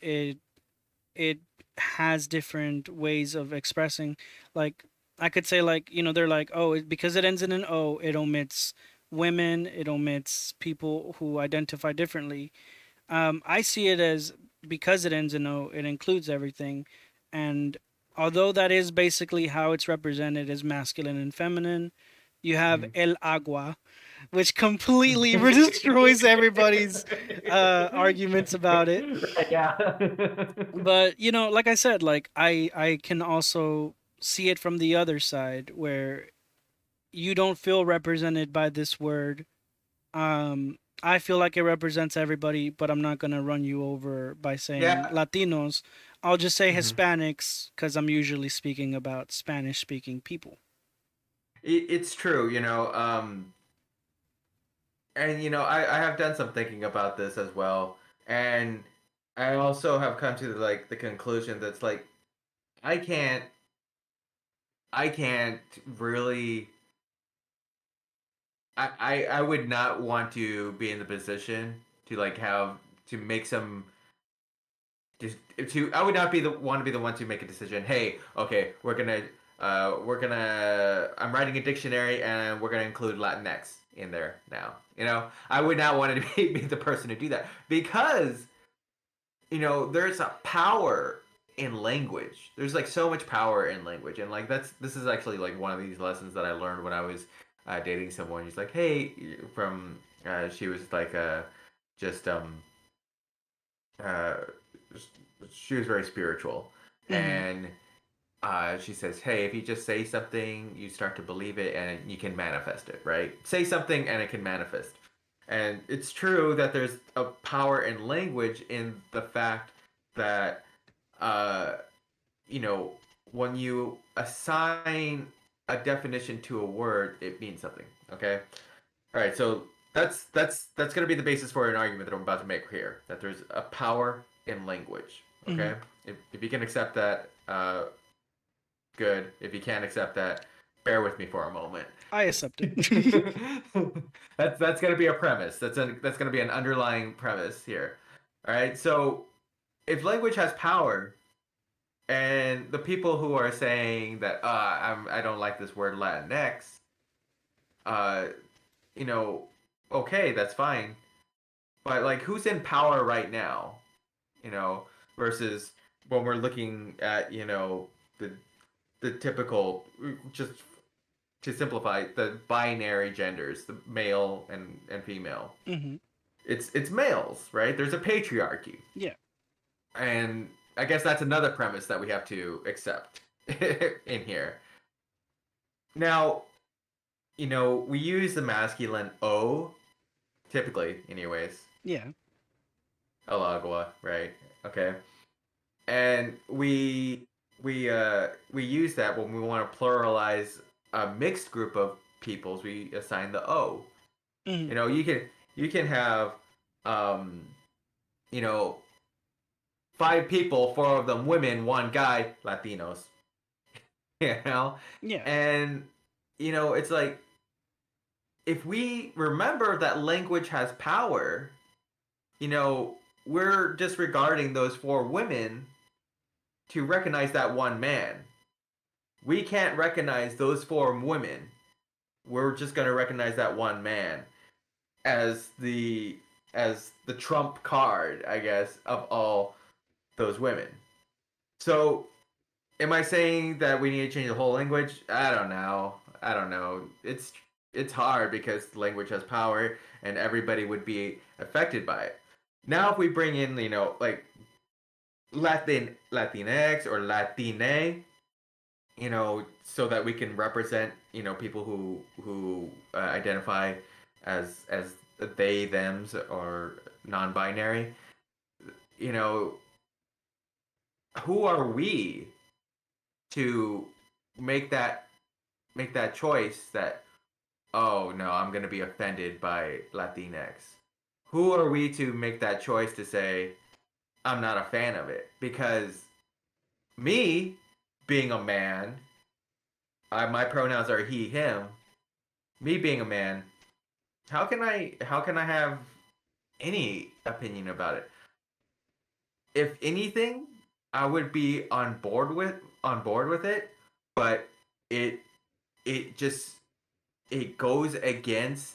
It has different ways of expressing. Like I could say like they're like, oh, because it ends in an O, it omits women, it omits people who identify differently. I see it as, because it ends in O, it includes everything. And although that is basically how it's represented as masculine and feminine, you have mhm, el agua. which completely destroys everybody's arguments about it. Right, yeah. But like I said, like I can also see it from the other side where you don't feel represented by this word. I feel like it represents everybody, but I'm not gonna run you over by saying Yeah. Latinos. I'll just say Mhm. Hispanics because I'm usually speaking about Spanish-speaking people. It's true, and I have done some thinking about this as well, and I also have come to like the conclusion that's like I can't I can't really I would not want to be in the position to like have to make some just to I would not be the want to be the one to make a decision. Hey, okay, I'm writing a dictionary and we're gonna include Latinx in there now. I would not want to be the person to do that because there's a power in language. There's like so much power in language, and like this is actually like one of these lessons that I learned when I was dating someone. He's like, hey, from she was like just uh, she was very spiritual, Mm-hmm. and she says, hey, if you just say something, you start to believe it, and you can manifest it, right? Say something, and it can manifest. And it's true that there's a power in language in the fact that, uh, you know, when you assign a definition to a word, it means something. Okay. All right. So that's going to be the basis for an argument that I'm about to make here. That there's a power in language. Mm-hmm. Okay. If you can accept that, good. If you can't accept that, bear with me for a moment. I accept it. That's gonna be a premise. That's gonna be an underlying premise here. All right. So if language has power, and the people who are saying that I don't like this word Latinx, uh, you know, okay, that's fine. But like, who's in power right now? You know, versus when we're looking at the typical just to simplify the binary genders, the male and female. Mm-hmm. It's males, right? There's a patriarchy, Yeah. and I guess that's another premise that we have to accept in here. Now, we use the masculine O typically, anyways. Yeah. Alagua, right? Okay, and we use that when we want to pluralize a mixed group of peoples. We assign the O. Mm-hmm. You can have um you know 5 people, 4 of them women, one guy, Latinos. you know Yeah. and it's like if we remember that language has power, we're disregarding those 4 women to recognize that one man. We can't recognize those 4 women. We're just going to recognize that one man as the trump card, I guess, of all those women. So, am I saying that we need to change the whole language? I don't know. I don't know. It's hard because language has power and everybody would be affected by it. Now, if we bring in, like Latinx or Latine, so that we can represent, people who identify as they them's or non-binary, you know, who are we to make that make that choice that, oh no, I'm going to be offended by Latinx? Who are we to make that choice to say I'm not a fan of it? Because me being a man, my pronouns are he him. Me being a man, how can I have any opinion about it? If anything, I would be on board with it, but it it just it goes against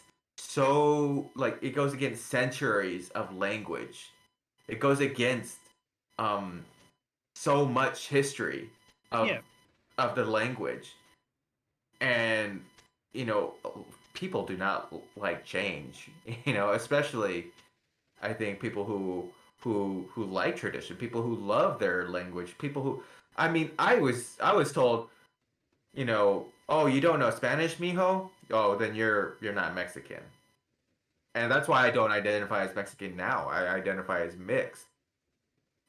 it goes against centuries of language. It goes against um so much history of Yeah. of the language. And you know, people do not like change. You know, especially I think people who like tradition, people who love their language, people who I mean, I was told, you know, oh, you don't know Spanish, mijo? Oh, then you're not Mexican. And that's why I don't identify as Mexican now. I identify as mixed.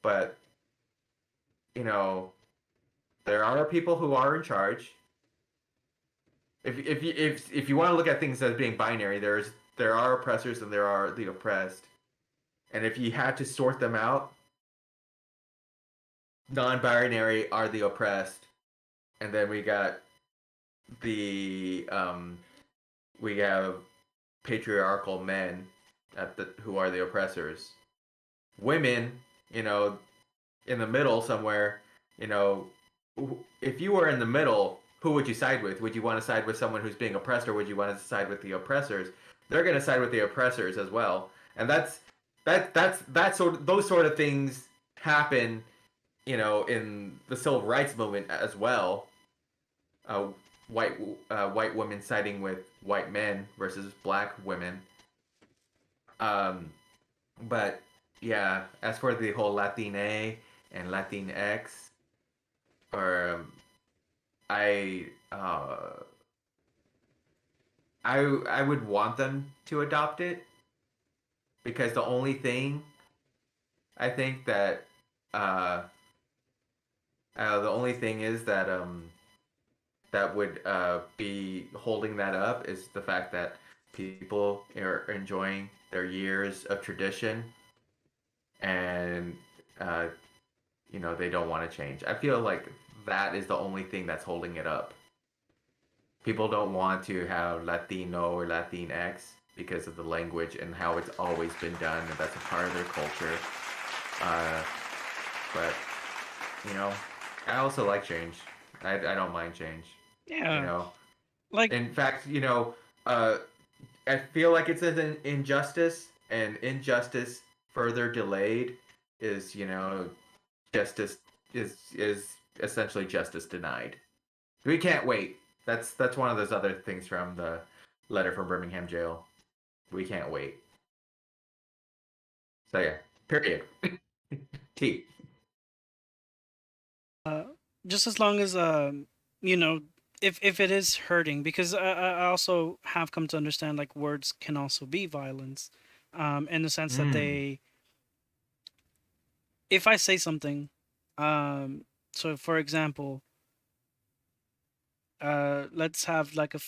But, you know, there are people who are in charge. If you want to look at things as being binary, there are oppressors and there are the oppressed. And if you had to sort them out, non-binary are the oppressed, and then the we have patriarchal men who are the oppressors. Women, you know, in the middle somewhere, you know, if you were in the middle, who would you side with? Would you want to side with someone who's being oppressed, or would you want to side with the oppressors? They're going to side with the oppressors as well, and that's those sort of things happen, you know, in the civil rights movement as well. Uh, white white women siding with white men versus black women. Um, but yeah, as for the whole Latine and Latinx, or I I would want them to adopt it because the only thing I think that uh, the only thing is that that would be holding that up is the fact that people are enjoying their years of tradition and uh, you know they don't want to change. I feel like that is the only thing that's holding it up. People don't want to have Latino or Latinx because of the language and how it's always been done, and that's a part of their culture. Uh, but you know, I also like change. I don't mind change. You Yeah, know, like in fact, you know, uh, I feel like it's an injustice, and injustice further delayed is, you know, justice is essentially justice denied. We can't wait. That's one of those other things from the letter from Birmingham jail. We can't wait. So yeah, period. T. uh, just as long as you know, if it is hurting, because I also have come to understand like words can also be violence, in the sense that Mm. they, if I say something, so for example, let's have like a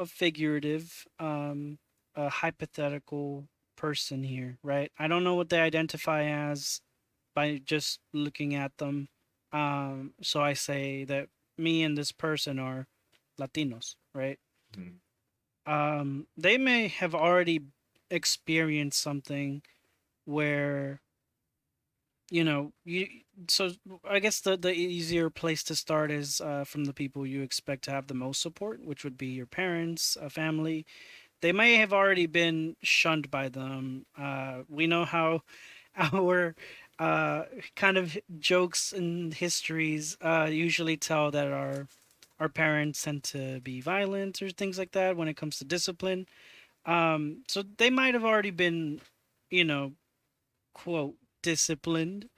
figurative, a hypothetical person here, right? I don't know what they identify as by just looking at them. So I say that me and this person are Latinos, right? Mm. They may have already experienced something where, you know, you, so I guess the easier place to start is from the people you expect to have the most support, which would be your parents, a family. They may have already been shunned by them. We know how our uh, kind of jokes and histories usually tell that our parents tend to be violent or things like that when it comes to discipline. So they might have already been, you know, quote, disciplined,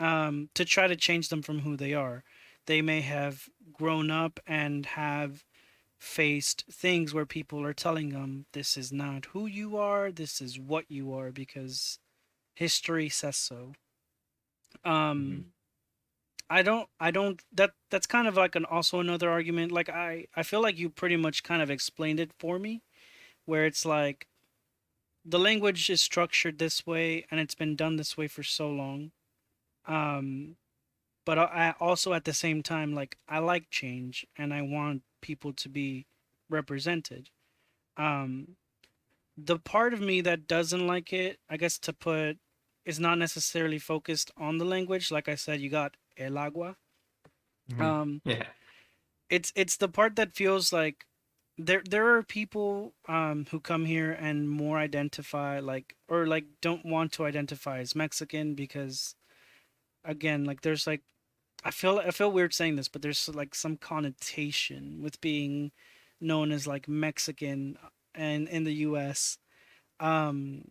to try to change them from who they are. They may have grown up and have faced things where people are telling them this is not who you are, this is what you are because history says so. Mm-hmm. Um I don't that's kind of like an also another argument. Like I feel like you pretty much kind of explained it for me, where it's like the language is structured this way and it's been done this way for so long. Um but I also at the same time, like, I like change and I want people to be represented. Um, the part of me that doesn't like it, I guess to put, is not necessarily focused on the language. Like I said, you got el agua. Mm-hmm. Um, Yeah. it's the part that feels like there are people who come here and more identify like, or like don't want to identify as Mexican because again, like there's like, I feel weird saying this, but there's like some connotation with being known as like Mexican and in the US. Um,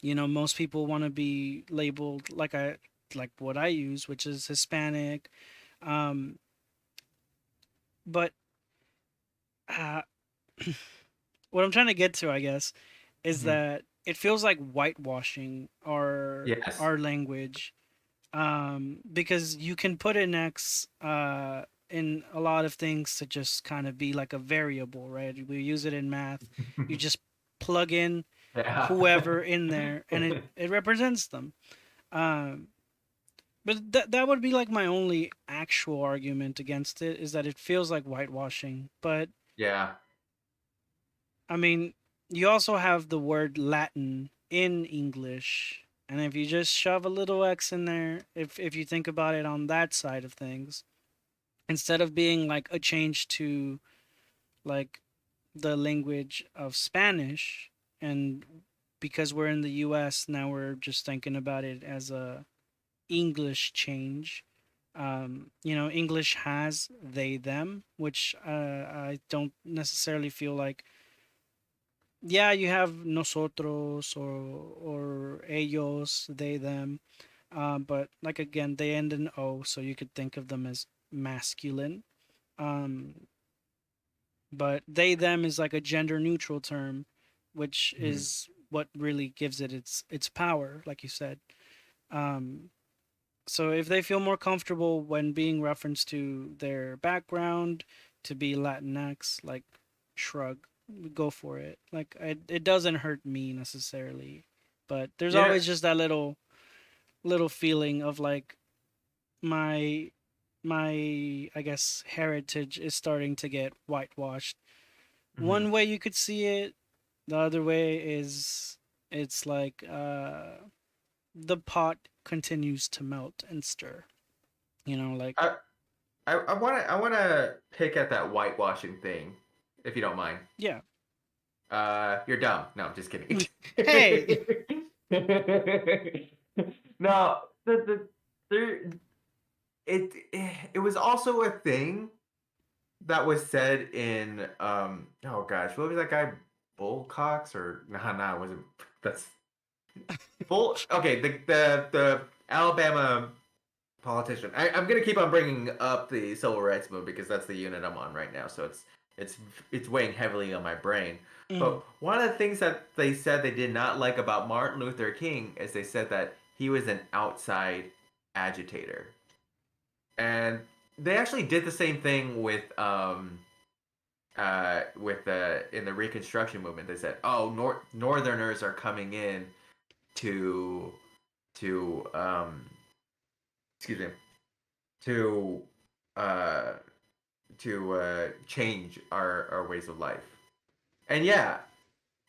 most people want to be labeled like what I use, which is Hispanic. Um, but uh, what I'm trying to get to, I guess, is Hmm. that it feels like whitewashing Yes. our language, because you can put an X in a lot of things to just kind of be like a variable, right? We use it in math. You just plug in Yeah. whoever in there, and it represents them. Um, but that would be like my only actual argument against it, is that it feels like whitewashing. But Yeah. I mean, you also have the word Latin in English. And if you just shove a little X in there, if you think about it on that side of things, instead of being like a change to like the language of Spanish, and because we're in the US now, we're just thinking about it as a English change. English has they them, which I don't necessarily feel like. Yeah, you have nosotros or ellos, they them, but like again, they end in o, so you could think of them as masculine. Um, but they them is like a gender neutral term, which Hmm. is what really gives it its power, like you said. Um, so if they feel more comfortable when being referenced to their background to be Latinx, like shrug, go for it. Like it doesn't hurt me necessarily, but there's You know. always just that little feeling of like my my I guess heritage is starting to get whitewashed. Hmm. One way you could see it, the other way is it's like the pot continues to melt and stir. Like I I wanna pick at that whitewashing thing, if you don't mind. yeah. You're dumb. No, I'm just kidding. Hey. No, there it it was also a thing that was said in oh gosh, what was that guy, Bullcox, or no, it wasn't. That's Bull. Okay, the Alabama politician. I'm gonna keep on bringing up the civil rights movement because that's the unit I'm on right now, so it's it's weighing heavily on my brain. Mm, But one of the things that they said they did not like about Martin Luther King is they said that he was an outside agitator, and they actually did the same thing with the in the Reconstruction movement. They said, "Oh, Northerners are coming in to to excuse me to uh change our ways of life." And yeah,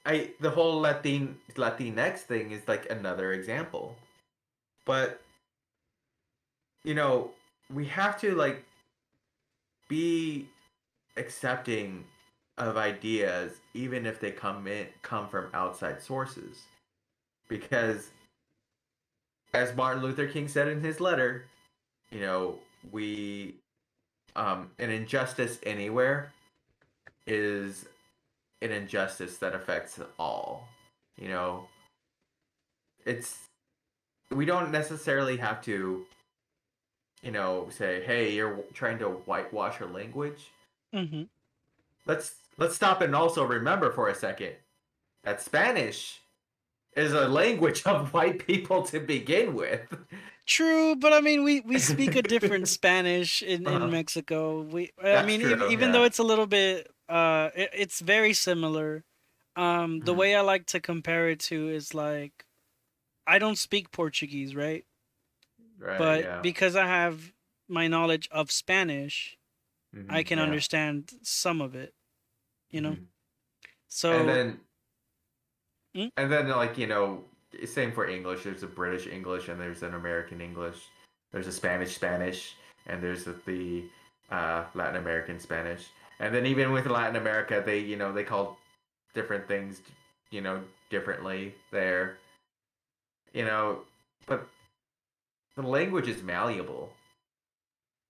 I the whole Latinx thing is like another example. But you know, we have to like be accepting of ideas even if they come from outside sources, because as Martin Luther King said in his letter, you know, we an injustice anywhere is an injustice that affects all. You know, it's we don't necessarily have to, say, "Hey, you're trying to whitewash your language." hmm Let's stop and also remember for a second that Spanish is a language of white people to begin with. True, but I mean, we speak a different Spanish in Mexico. I That's mean, true. even though Yeah. it's a little bit, it's very similar. The Mhm. way I like to compare it to is like I don't speak Portuguese, right? Right. But Yeah. because I have my knowledge of Spanish, I can Yeah. understand some of it. You know, Hmm. And so then mm, like same for English. There's a British English and there's an American English. There's a Spanish, and there's the Latin American Spanish. And then even with Latin America, they call different things, you know, differently there. You know, but the language is malleable.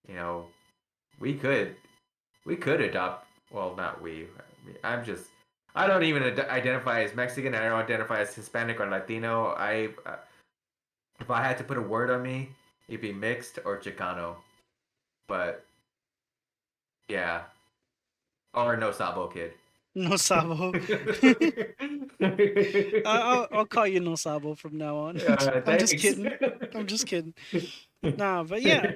You know, we could we could adopt well, not we. I'm just. I don't even identify as Mexican. I don't identify as Hispanic or Latino. If I had to put a word on me, it'd be mixed or Chicano. But yeah, or no Sabo kid. No Sabo. I'll call you No Sabo from now on. I'm just Thanks. kidding. I'm just kidding. Nah, but yeah.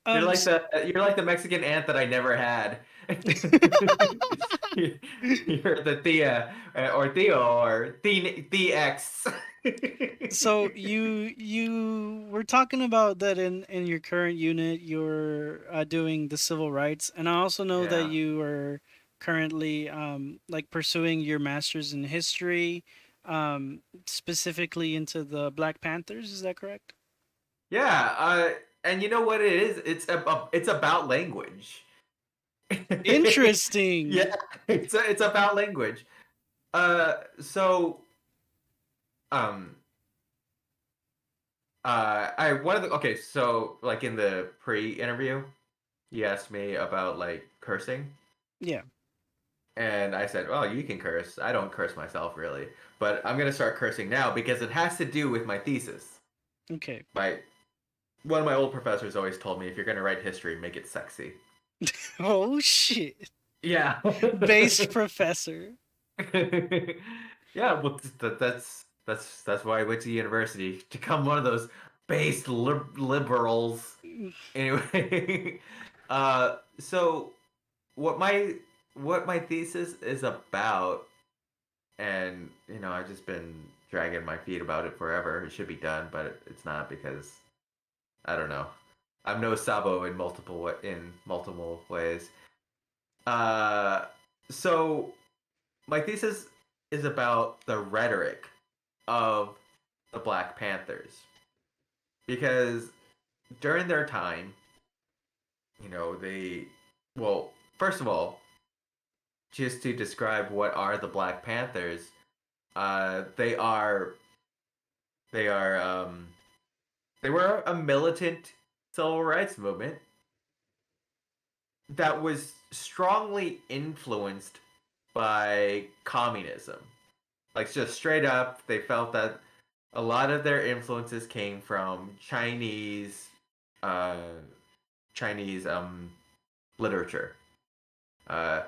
You're Um, like s- the Mexican aunt that I never had. You're the Thea or Theo or TX. so you were talking about that in your current unit you're doing the civil rights, and I also know that Yeah. you are currently like pursuing your master's in history, specifically into the Black Panthers. Is that correct? Yeah, and you know what it is? It's about language. Interesting. Yeah, it's about language. So um I one of the okay, so like in the pre-interview, he asked me about like cursing, Yeah. and I said, "Well, you can curse. I don't curse myself really, but I'm gonna start cursing now because it has to do with my thesis. Okay. My one of my old professors always told me if you're gonna write history, make it sexy. Oh shit. Yeah. Based professor. Yeah, well, that's why I went to university to become one of those based liberals. Anyway, so what my what my thesis is about, and I've just been dragging my feet about it forever. It should be done, but it's not because I don't know. I'm no Sabo in multiple ways. Uh, so my thesis is about the rhetoric of the Black Panthers because during their time, they well, first of all, just to describe what are the Black Panthers, they are they are they were a militant civil rights movement that was strongly influenced by communism. Like just straight up, they felt that a lot of their influences came from uh, Chinese literature. Uh,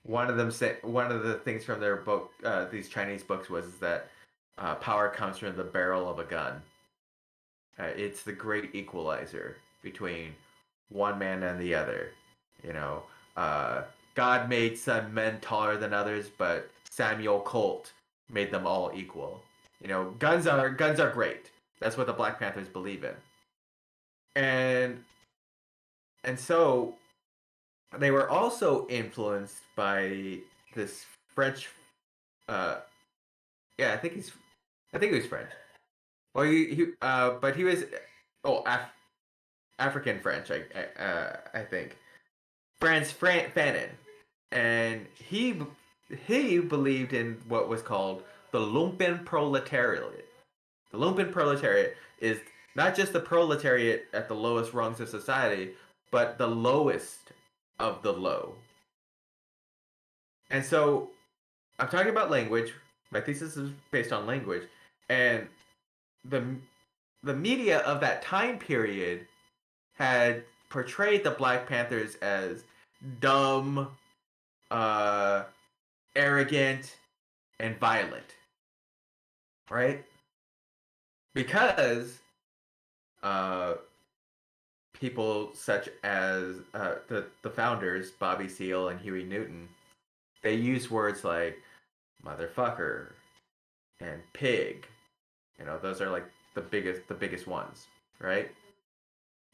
one of the things from their book, these Chinese books, was that power comes from the barrel of a gun. It's the great equalizer between one man and the other. You know, uh, God made some men taller than others, but Samuel Colt made them all equal. Guns are great. That's what the Black Panthers believe in, and so they were also influenced by this French. Uh, yeah, I think he was French. Well, but he was African French. I think Fanon, and he believed in what was called the lumpen proletariat. The lumpen proletariat is not just the proletariat at the lowest rungs of society, but the lowest of the low. And so I'm talking about language. My thesis is based on language, and the the media of that time period had portrayed the Black Panthers as dumb, uh, arrogant, and violent, right? Because uh, people such as the founders, Bobby Seale and Huey Newton, they use words like motherfucker and pig. Those are like the biggest ones, right?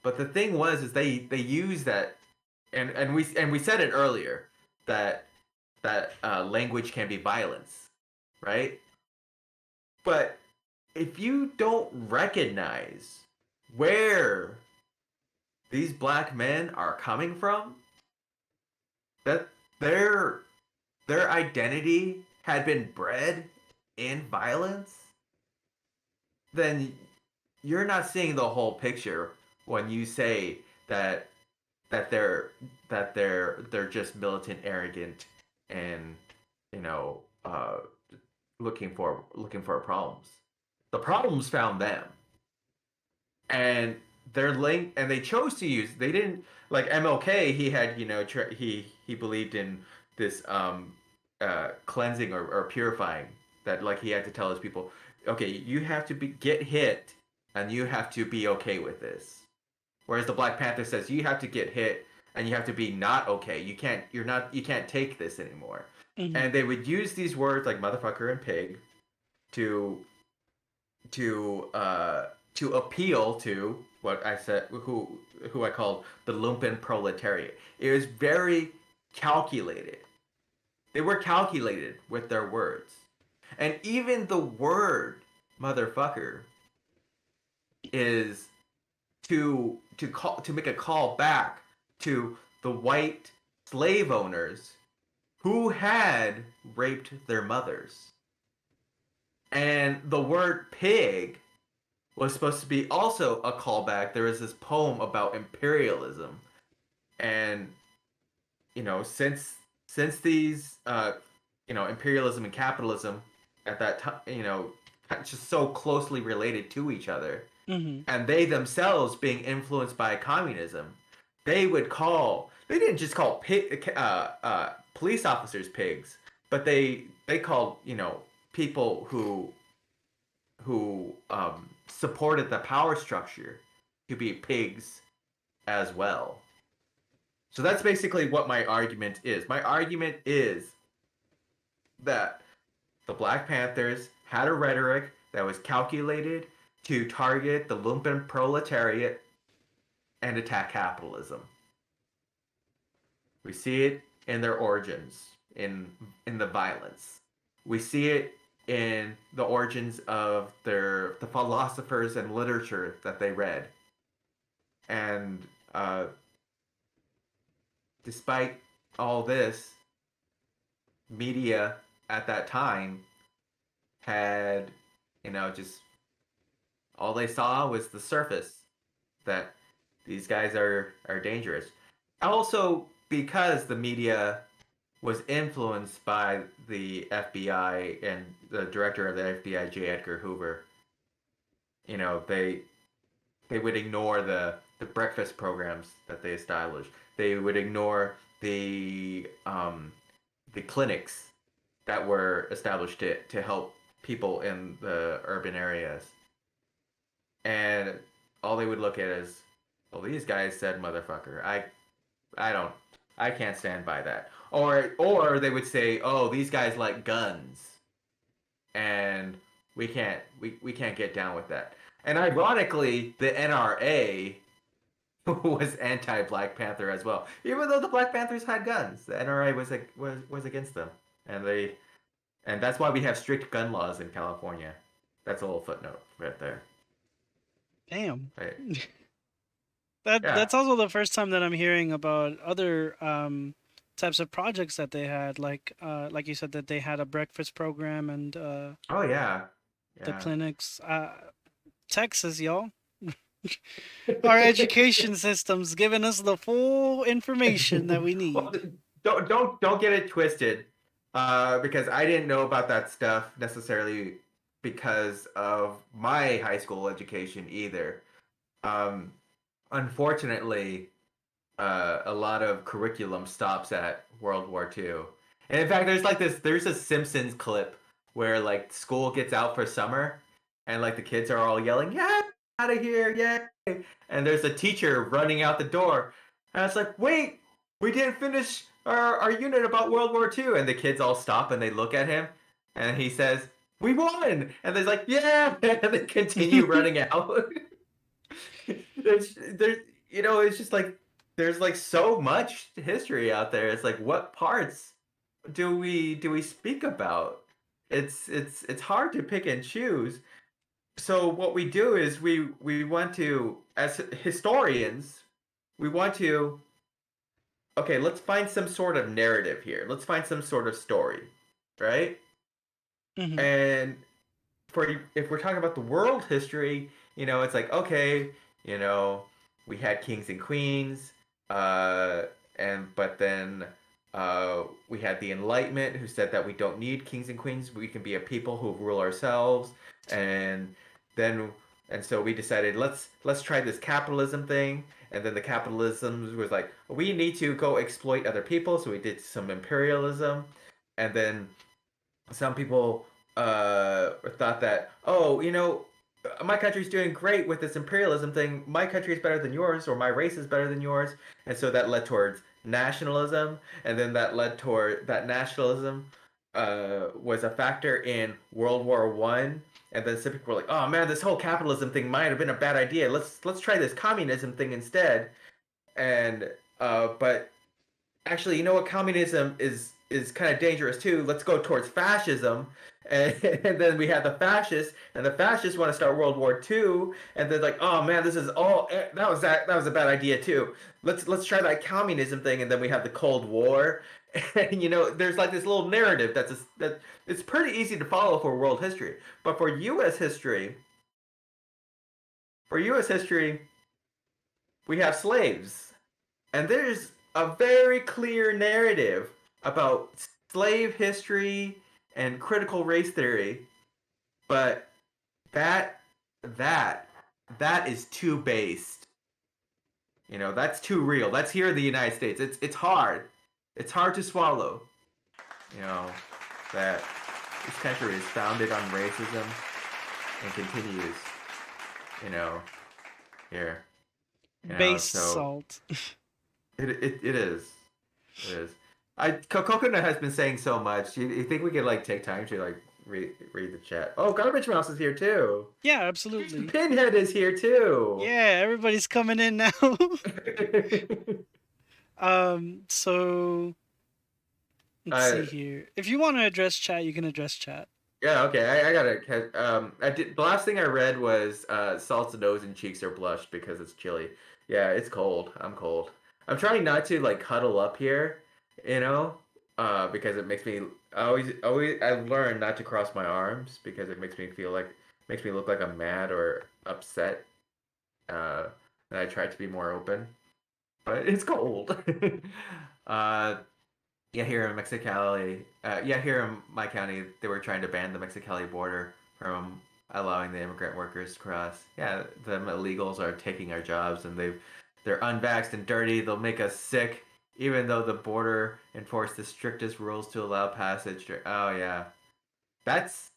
But the thing was, is they use that, and we said it earlier that language can be violence, right? But if you don't recognize where these black men are coming from, that their their identity had been bred in violence, then you're not seeing the whole picture when you say that that they're just militant, arrogant, and you know looking for problems. The problems found them, and they're linked, and they chose to use. They didn't like MLK. He had he believed in this cleansing or purifying, that like he had to tell his people, okay, you have to get hit, and you have to be okay with this. Whereas the Black Panther says you have to get hit and you have to be not okay. You can't take this anymore. Hmm. And they would use these words like motherfucker and pig to to uh to appeal to what I said, who I called the lumpen proletariat. It was very calculated. They were calculated with their words. And even the word motherfucker is to make a call back to the white slave owners who had raped their mothers. And the word pig was supposed to be also a callback. There was this poem about imperialism, and since these imperialism and capitalism at that time, just so closely related to each other, Hmm. and they themselves being influenced by communism, they didn't just call police officers pigs, but they called people who supported the power structure to be pigs as well. So that's basically what my argument is. My argument is that the Black Panthers had a rhetoric that was calculated to target the lumpen proletariat and attack capitalism. We see it in their origins, in the violence. We see it in the origins of the philosophers and literature that they read. And despite all this, media at that time had, just all they saw was the surface, that these guys are dangerous. Also, because the media was influenced by the FBI and the director of the FBI, J. Edgar Hoover, they would ignore the breakfast programs that they established. They would ignore the clinics that were established to help people in the urban areas. And all they would look at is, well, these guys said motherfucker. I don't I can't stand by that. Or they would say, oh, these guys like guns, and we can't get down with that. And ironically, the NRA was anti-Black Panther as well. Even though the Black Panthers had guns, the NRA was against them, and that's why we have strict gun laws in California. That's a little footnote right there. Damn. Right. Yeah. That's also the first time that I'm hearing about other types of projects that they had, like you said, that they had a breakfast program and Oh yeah. the Yeah. clinics. Texas, y'all. Our education system's giving us the full information that we Well, need. don't get it twisted, because I didn't know about that stuff necessarily because of my high school education either. Um, Unfortunately, a lot of curriculum stops at World War II. And in fact, there's a Simpsons clip where like school gets out for summer, and like the kids are all yelling, "Yeah, out of here, yay!" And there's a teacher running out the door, and it's like, "Wait, we didn't finish our unit about World War II." And the kids all stop and they look at him, and he says, "We won!" And they're like, "Yeah!" And they continue running out. there's it's just like there's like so much history out there. It's like, what parts do we speak about? It's hard to pick and choose. So what we do is we want to, as historians, we want to, okay, let's find some sort of narrative here. Let's find some sort of story, right? Hmm. And if we're talking about the world history, it's like, okay, you know, we had kings and queens. Uh, but then we had the Enlightenment, who said that we don't need kings and queens. We can be a people who rule ourselves. And then so we decided let's try this capitalism thing. And then the capitalism was like, we need to go exploit other people. So we did some imperialism. And then some people thought that, oh, my country's doing great with this imperialism thing. My country is better than yours, or my race is better than yours, and so that led towards nationalism, and then that led toward that nationalism was a factor in World War I. And then some people were like, "Oh man, this whole capitalism thing might have been a bad idea. Let's try this communism thing instead." And but actually, you know what? Communism is kind of dangerous too. Let's go towards fascism, and then we have the fascists, and the fascists want to start World War II, and they're like, oh man, this is all that was a bad idea too. Let's try that communism thing, and then we have the Cold War, and there's like this little narrative that it's pretty easy to follow for world history, but for U.S. history, we have slaves. And there's a very clear narrative about slave history and critical race theory, but that that that is too based. That's too real. That's here in the United States. It's hard. It's hard to swallow. You know that this country is founded on racism and continues. You know here. Base So salt. it is. It is. Coconut has been saying so much. You think we could like take time to like read the chat? Oh, Garbage Mouse is here too. Yeah, absolutely. Pinhead is here too. Yeah, everybody's coming in now. So let's uh, see here. If you want to address chat, you can address chat. yeah, okay. I gotta. I did. The last thing I read was Salt's nose and cheeks are blushed because it's chilly. Yeah, it's cold. I'm cold. I'm trying not to like cuddle up here, because it makes me. I've learned not to cross my arms because it makes me look like I'm mad or upset. Uh, and I try to be more open, but it's cold. uh, yeah, here in Mexicali, here in my county, they were trying to ban the Mexicali border from allowing the immigrant workers to cross. Yeah, the illegals are taking our jobs, and they're unvaxxed and dirty. They'll make us sick, even though the border enforced the strictest rules to allow passage. Oh yeah, that's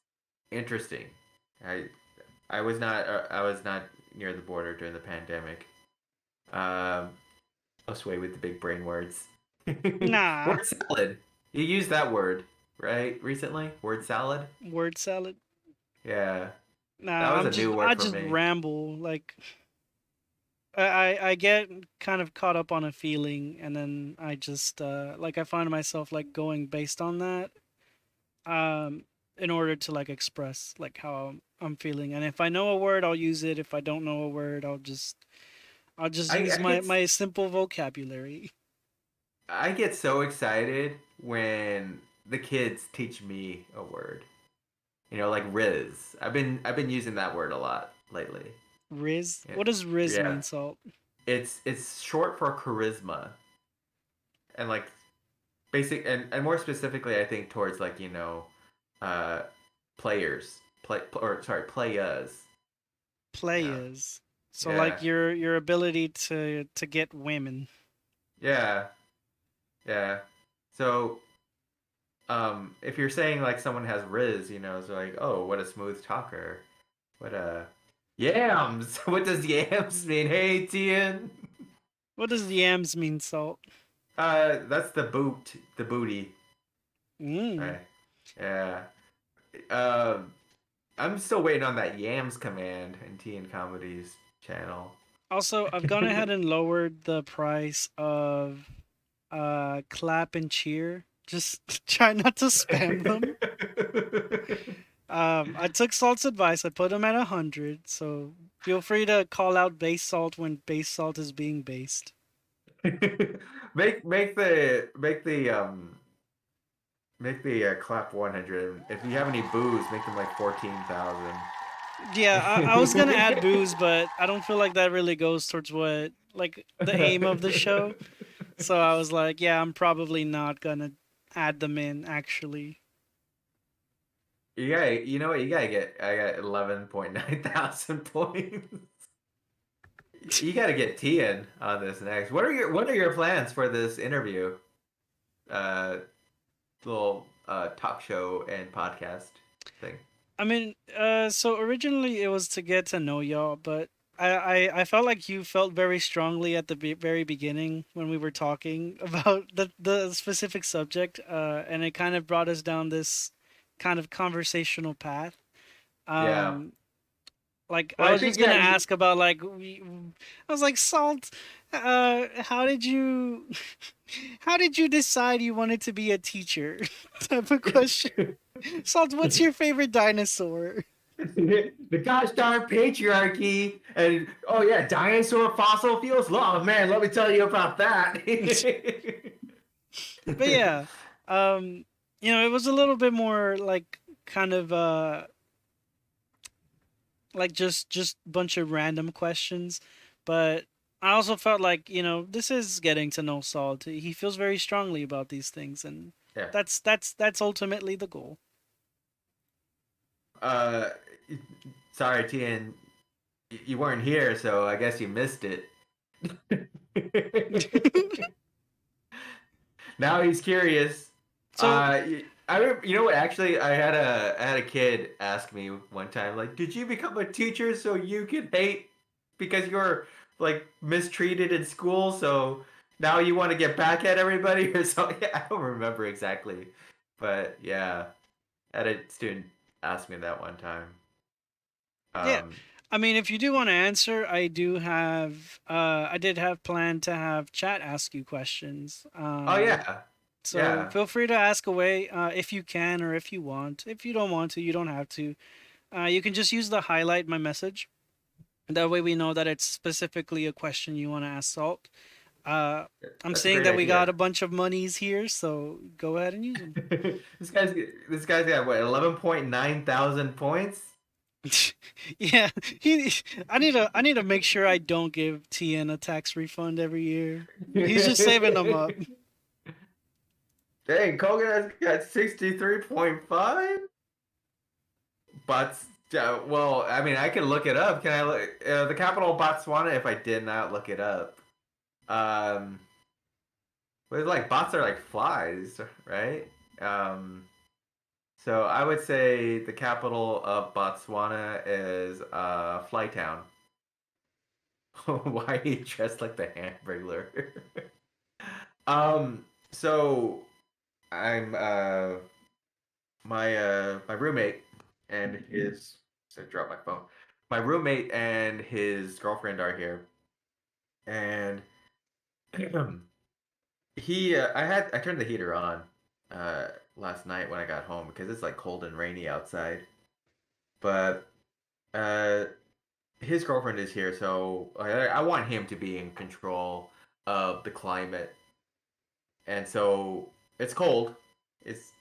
interesting. I I was not near the border during the pandemic. Um, Hosway with the big brain words. Nah, Word salad. You used that word, right? Recently? Word salad? word salad. Yeah. That Nah, was a new I word for just me. ramble. Like I get kind of caught up on a feeling, and then I just like I find myself like going based on that, um, in order to like express like how I'm feeling. And if I know a word, I'll use it. If I don't know a word, I'll just use I get my simple vocabulary. I get so excited when the kids teach me a word. Like Riz. I've been using that word a lot lately. Riz. Yeah. What does Riz Yeah. mean, Salt? It's short for charisma. And like and more specifically I think towards like, uh players. Players. Yeah. Players. So Yeah. like your ability to get women. Yeah. Yeah. So, if you're saying like someone has Riz, it's like, oh, what a smooth talker. What a yams. What does yams mean? Hey, Tian. What does yams mean, Salt? That's the booty. Mm. Right. Yeah. Um, I'm still waiting on that yams command in Tian Comedy's channel. Also, I've gone ahead and lowered the price of clap and cheer. Just try not to spam them. I took Salt's advice. I put him at 100. So feel free to call out base salt when base salt is being based. Make the clap 100. If you have any boos, make them like 14,000. Yeah, I was gonna add booze, but I don't feel like that really goes towards what like the aim of the show. So I was like, yeah, I'm probably not gonna add them in actually. You know what? You gotta get. I got 11.9 thousand points. You gotta get Tian on this next. What are your plans for this interview? Uh, Little talk show and podcast thing. I mean, so originally it was to get to know y'all, but I felt like you felt very strongly at the very beginning when we were talking about the specific subject, and it kind of brought us down this kind of conversational path. Yeah. Um, like Well, I I was think just yeah. gonna ask about like I was like Salt, how did you how did you decide you wanted to be a teacher? Type of question. Salt, what's your favorite dinosaur? The gosh darn patriarchy and oh yeah, dinosaur fossil fuels. Oh man, let me tell you about that. But yeah, um, it was a little bit more like kind of like just bunch of random questions, but I also felt like this is getting to know Salt. He feels very strongly about these things, and Yeah. that's ultimately the goal. Uh, Sorry, Tian, you weren't here, so I guess you missed it. Now he's curious. So You know what? Actually, I had a kid ask me one time, like, "Did you become a teacher so you could hate because you were like mistreated in school? So now you want to get back at everybody or something?" I don't remember exactly, but yeah, I had a student ask me that one time. yeah, Um, I mean, if you do want to answer, I did have planned to have chat ask you questions. oh yeah, So yeah. feel free to ask away if you can or if you want. If you don't want to, you don't have to. You can just use the highlight my message. That way we know that it's specifically a question you want to ask Salt. Uh, I'm That's a seeing great that we got idea. a bunch of monies here, so go ahead and use them. This guy's got what 11.9 thousand points. Yeah, he. I need to make sure I don't give TN a tax refund every year. He's just saving them up. Dang, Kogan has got 63.5. But well, I mean, I can look it up. Can I look the capital of Botswana if I did not look it up? Um, but it's like bots are like flies, right? Um, so I would say the capital of Botswana is Flytown. Why are you dressed like the Hamburglar? So I'm my roommate and his so I dropped my phone. My roommate and his girlfriend are here, and I turned the heater on uh last night when I got home because it's like cold and rainy outside. But uh his girlfriend is here, so I want him to be in control of the climate, and so it's cold. It's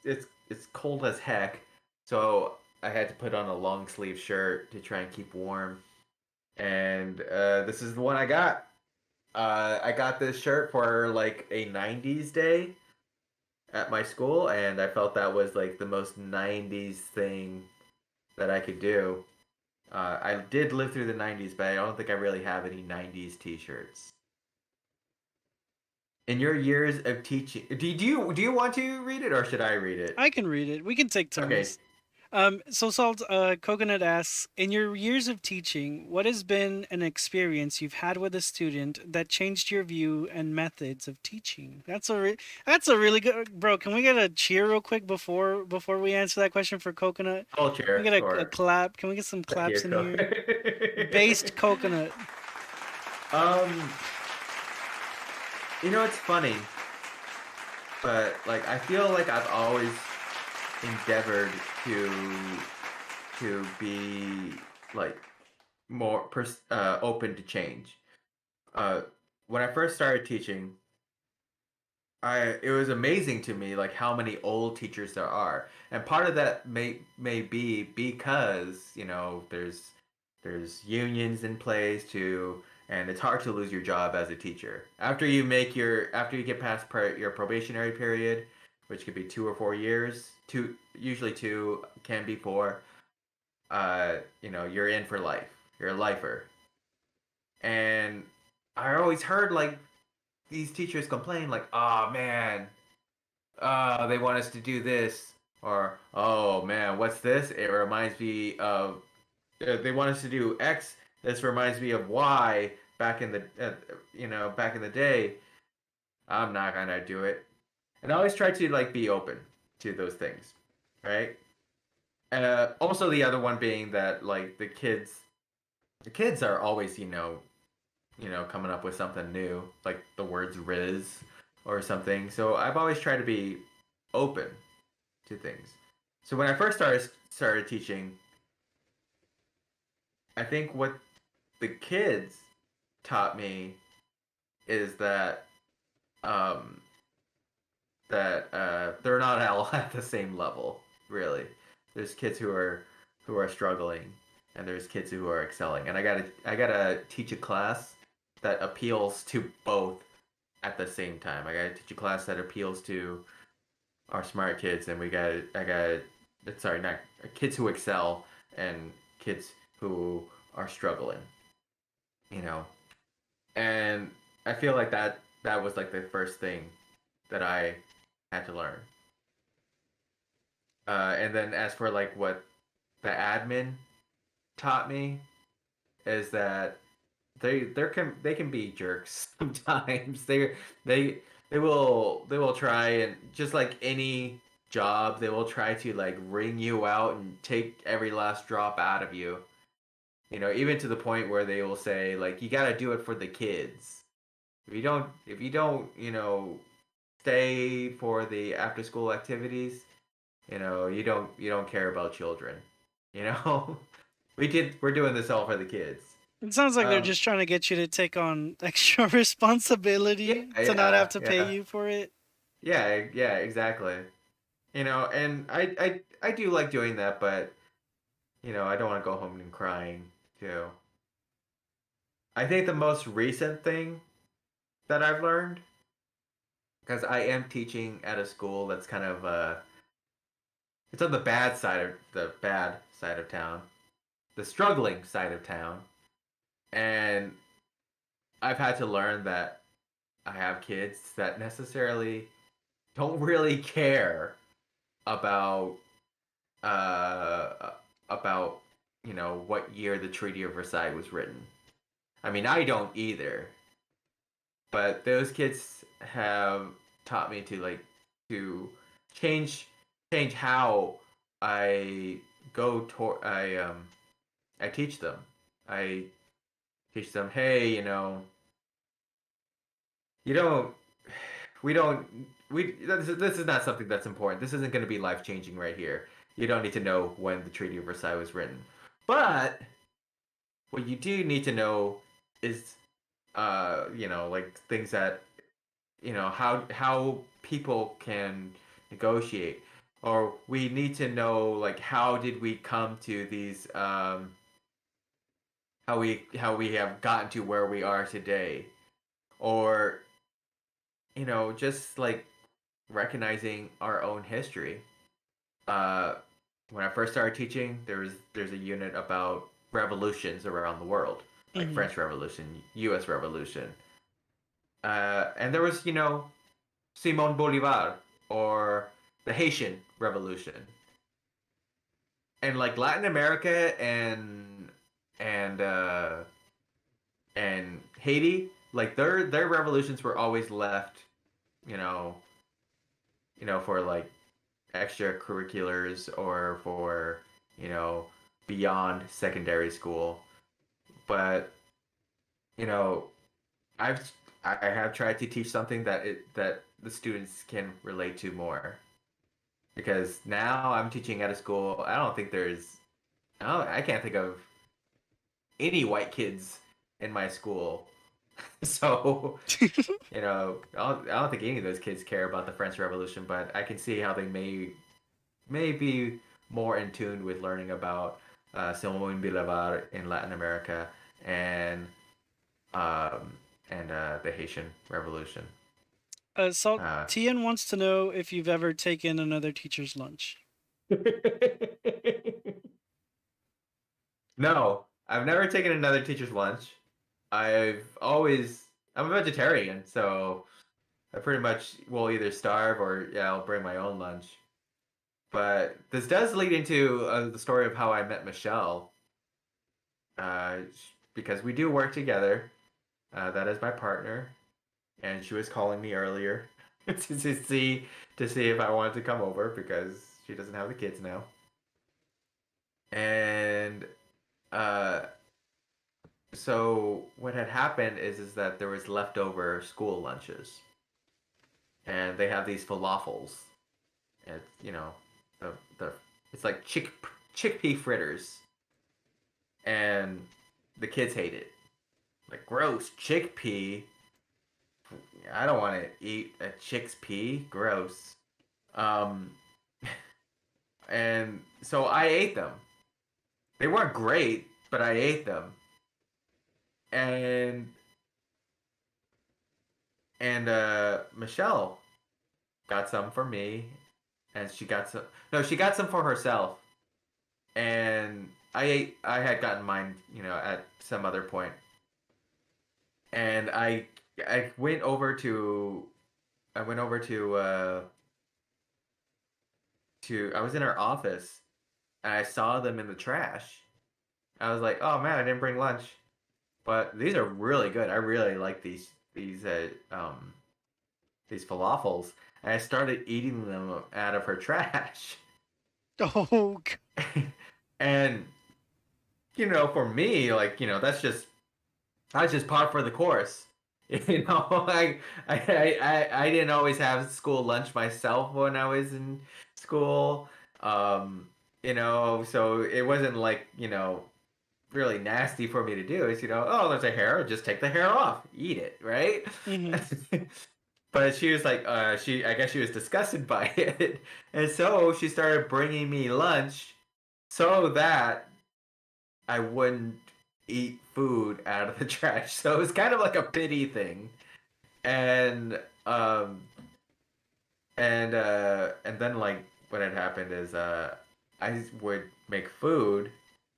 cold as heck. So I had to put on a long sleeve shirt to try and keep warm. And this is the one I got. I got this shirt for like a '90s day at my school, and I felt that was like the most '90s thing that I could do. I did live through the '90s, but I don't think I really have any '90s T-shirts. In your years of teaching, do you want to read it or should I read it? I can read it. We can take Okay. turns. So Salt, Coconut asks, in your years of teaching, what has been an experience you've had with a student that changed your view and methods of teaching? That's a really good, bro. Can we get a cheer real quick before we answer that question for Coconut? Can we Culture, get a sure. clap? Can we get some Here, claps in go. here? Based Coconut. um, it's funny, but like I feel like I've always endeavored to be like more open to change. Uh, when I first started teaching, it was amazing to me like how many old teachers there are, and part of that may be because there's unions in place too, and it's hard to lose your job as a teacher after you get past your probationary period, which could be 2 or 4 years. Usually two, can be four. You're in for life. You're a lifer, and I always heard like these teachers complain like, "Oh man, they want us to do this," or "Oh man, what's this? It reminds me of they want us to do X. This reminds me of Y back in the back in the day. I'm not gonna do it." And I always try to like be open to those things, right? Also, the other one being that like the kids are always coming up with something new, like the words "riz" or something. So I've always tried to be open to things. So when I first started teaching, I think what the kids taught me is um, that they're not all at the same level. Really, there's kids who are struggling, and there's kids who are excelling. And I gotta teach a class that appeals to both at the same time. I gotta teach a class that appeals to our smart kids, and I got sorry, not kids who excel and kids who are struggling. You know, and I feel like that was like the first thing that I had to learn. And then as for like what the admin taught me is that they can be jerks sometimes. They they will try, and just like any job, they will try to like wring you out and take every last drop out of you. Even to the point where they will say like you got to do it for the kids. If you don't, stay for the after school activities, you don't care about children. You know, we're doing this all for the kids. It sounds like they're Um, just trying to get you to take on extra yeah, responsibility to not have yeah, to pay yeah, you for it. yeah, exactly. And I do like doing that, but I don't want to go home and crying too. I think the most recent thing that I've learned, because I am teaching at a school that's kind of it's on the bad side of town, the struggling side of town, and I've had to learn that I have kids that necessarily don't really care about uh about what year the Treaty of Versailles was written. I mean, I don't either, but those kids have taught me to change change how I go toward I teach them. I teach them, hey, you don't we don't we this is not something that's important. This isn't going to be life changing right here. You don't need to know when the Treaty of Versailles was written. But what you do need to know is like things that how people can negotiate, or we need to know like how did we come to these how we have gotten to where we are today, or just like recognizing our own history. uh when I first started teaching, there's a unit about revolutions around the world, like Hmm. French Revolution, US Revolution. And there was Simon Bolivar, or the Haitian Revolution. And like Latin America and uh and Haiti, like their revolutions were always left, you know, for like extracurriculars, or for, you know, beyond secondary school. But, you know, I've I have tried to teach something that the students can relate to more, because now I'm teaching at a school. I can't think of any white kids in my school. So, I don't think any of those kids care about the French Revolution, but I can see how they may be more in tune with learning about Simón Bolivar in Latin America and um, the Haitian Revolution. Salt Uh, Tian wants to know if you've ever taken another teacher's lunch. no, I've never taken another teacher's lunch. I'm a vegetarian, so I pretty much will either starve or yeah, I'll bring my own lunch. But this does lead into the story of how I met Michelle, uh, because we do work together. That is my partner, and she was calling me earlier to see if I wanted to come over because she doesn't have the kids now. And uh, so what had happened is that there was leftover school lunches, and they have these falafels. And the the it's like chickpea fritters, and the kids hate it. Like gross chickpea. I don't want to eat a chick's pea. Gross. Um, and so I ate them. They weren't great, but I ate them. And Michelle got some for me, and she got some. No, she got some for herself, and I had gotten mine, at some other point, and I went over to I went over to I was in her office, and I saw them in the trash. I was like, oh man, I didn't bring lunch, but these are really good. I really like these falafels, and I started eating them out of her trash. Oh, And for me, like that's just par for the course. I didn't always have school lunch myself when I was in school. Um, so it wasn't like, really nasty for me to do. It's, oh, there's a hair, just take the hair off, eat it, right? hmm. But she was like, I guess she was disgusted by it. And so she started bringing me lunch so that I wouldn't eat food out of the trash. So it was kind of like a pity thing. And um and then like what had happened is I would make food.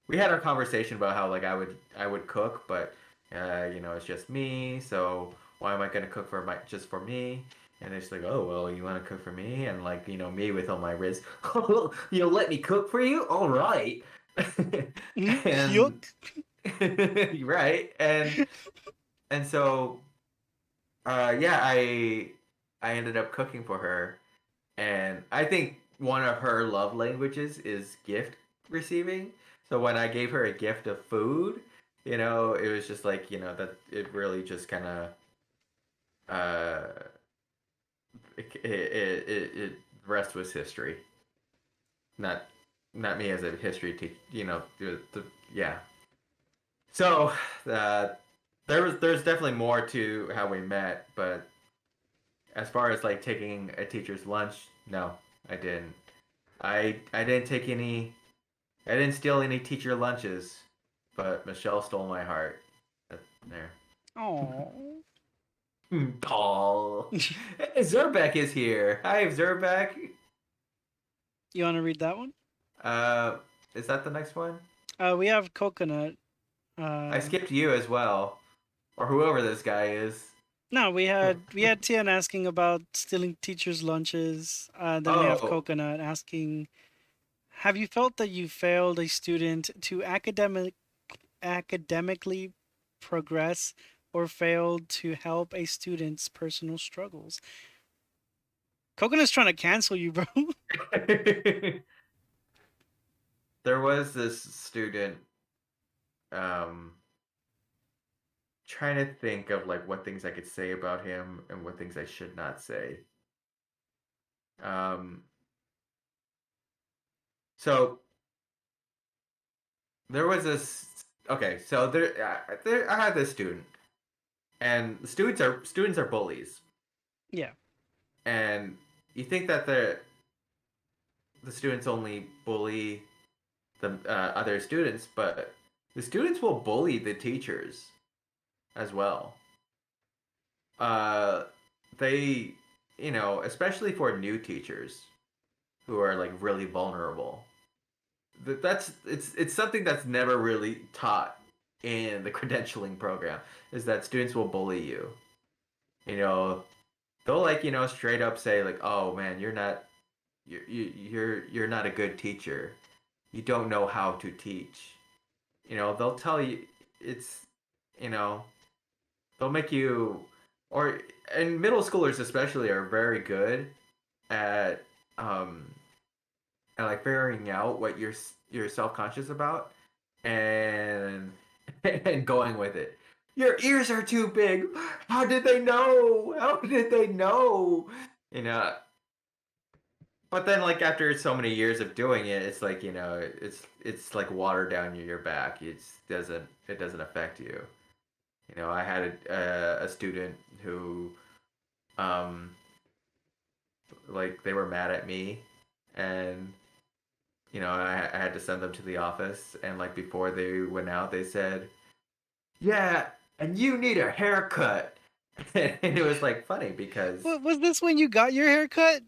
We had our conversation about how like I would cook, but it's just me, so why am I gonna cook for my just for me? And it's like, oh well, you want to cook for me, and like me with all my riz, you'll let me cook for you, all right. And Yuck. right, and so yeah, I ended up cooking for her, and I think one of her love languages is gift receiving. So when I gave her a gift of food, it was just like, that it really just kind of uh the rest was history. Not not me as a history teacher, yeah. So, uh there's definitely more to how we met, but as far as like taking a teacher's lunch, no, I didn't. I didn't take any. I didn't steal any teacher lunches, but Michelle stole my heart. There. Oh. Paul. Zerbeck is here. Hi, Zerbeck. You want to read that one? Uh, is that the next one? We have coconut. I Uh, skipped you as well, or whoever this guy is. no, we had Tian asking about stealing teachers' lunches. Then we have Oh, coconut asking, have you felt that you failed a student to academically progress or failed to help a student's personal struggles? Coconut's trying to cancel you, bro. there was this student. Um, trying to think of like what things I could say about him and what things I should not say. Um, so there was this. Okay, so there I had this student, and students are bullies, Yeah. and you think that the students only bully the other students, but the students will bully the teachers as well. Uh, they, especially for new teachers who are like really vulnerable. That's it's something that's never really taught in the credentialing program is that students will bully you. You know, they'll like straight up say like, "Oh man, you're not a good teacher. You don't know how to teach." They'll tell you it's you know they'll make you or and middle schoolers especially are very good at um like figuring out what you're self conscious about and and going with it. Your ears are too big. How did they know? How did they know? You know. But then, like after so many years of doing it, it's like it's like water down your back. It doesn't affect you. I had a student who, um, like they were mad at me, and I had to send them to the office, and like before they went out, they said, "Yeah, and you need a haircut." And it was like funny because What was this when you got your haircut?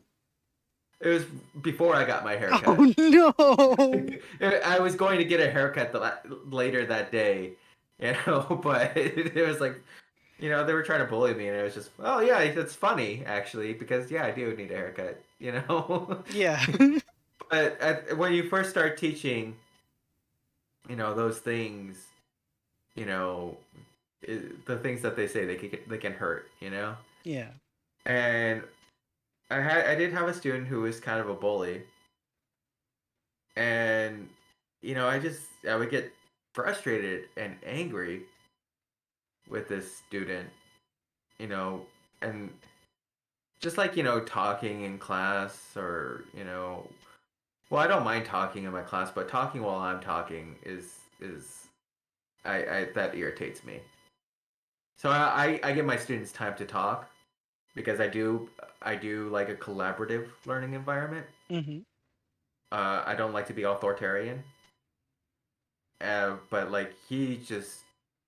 it was before I got my Oh haircut. no. I was going to get a haircut later that day, but it was like, they were trying to bully me, and it was just, oh yeah, it's funny actually because yeah, I do need a haircut. Yeah. But when you first start teaching, those things, you know, the things that they say they can hurt. Yeah. And I did have a student who was kind of a bully, and I would get frustrated and angry with this student, you know, and just like talking in class or well, I don't mind talking in my class, but talking while I'm talking is I that irritates me. So I give my students time to talk because I do like a collaborative learning environment. Mhm. I don't like to be authoritarian. But like he just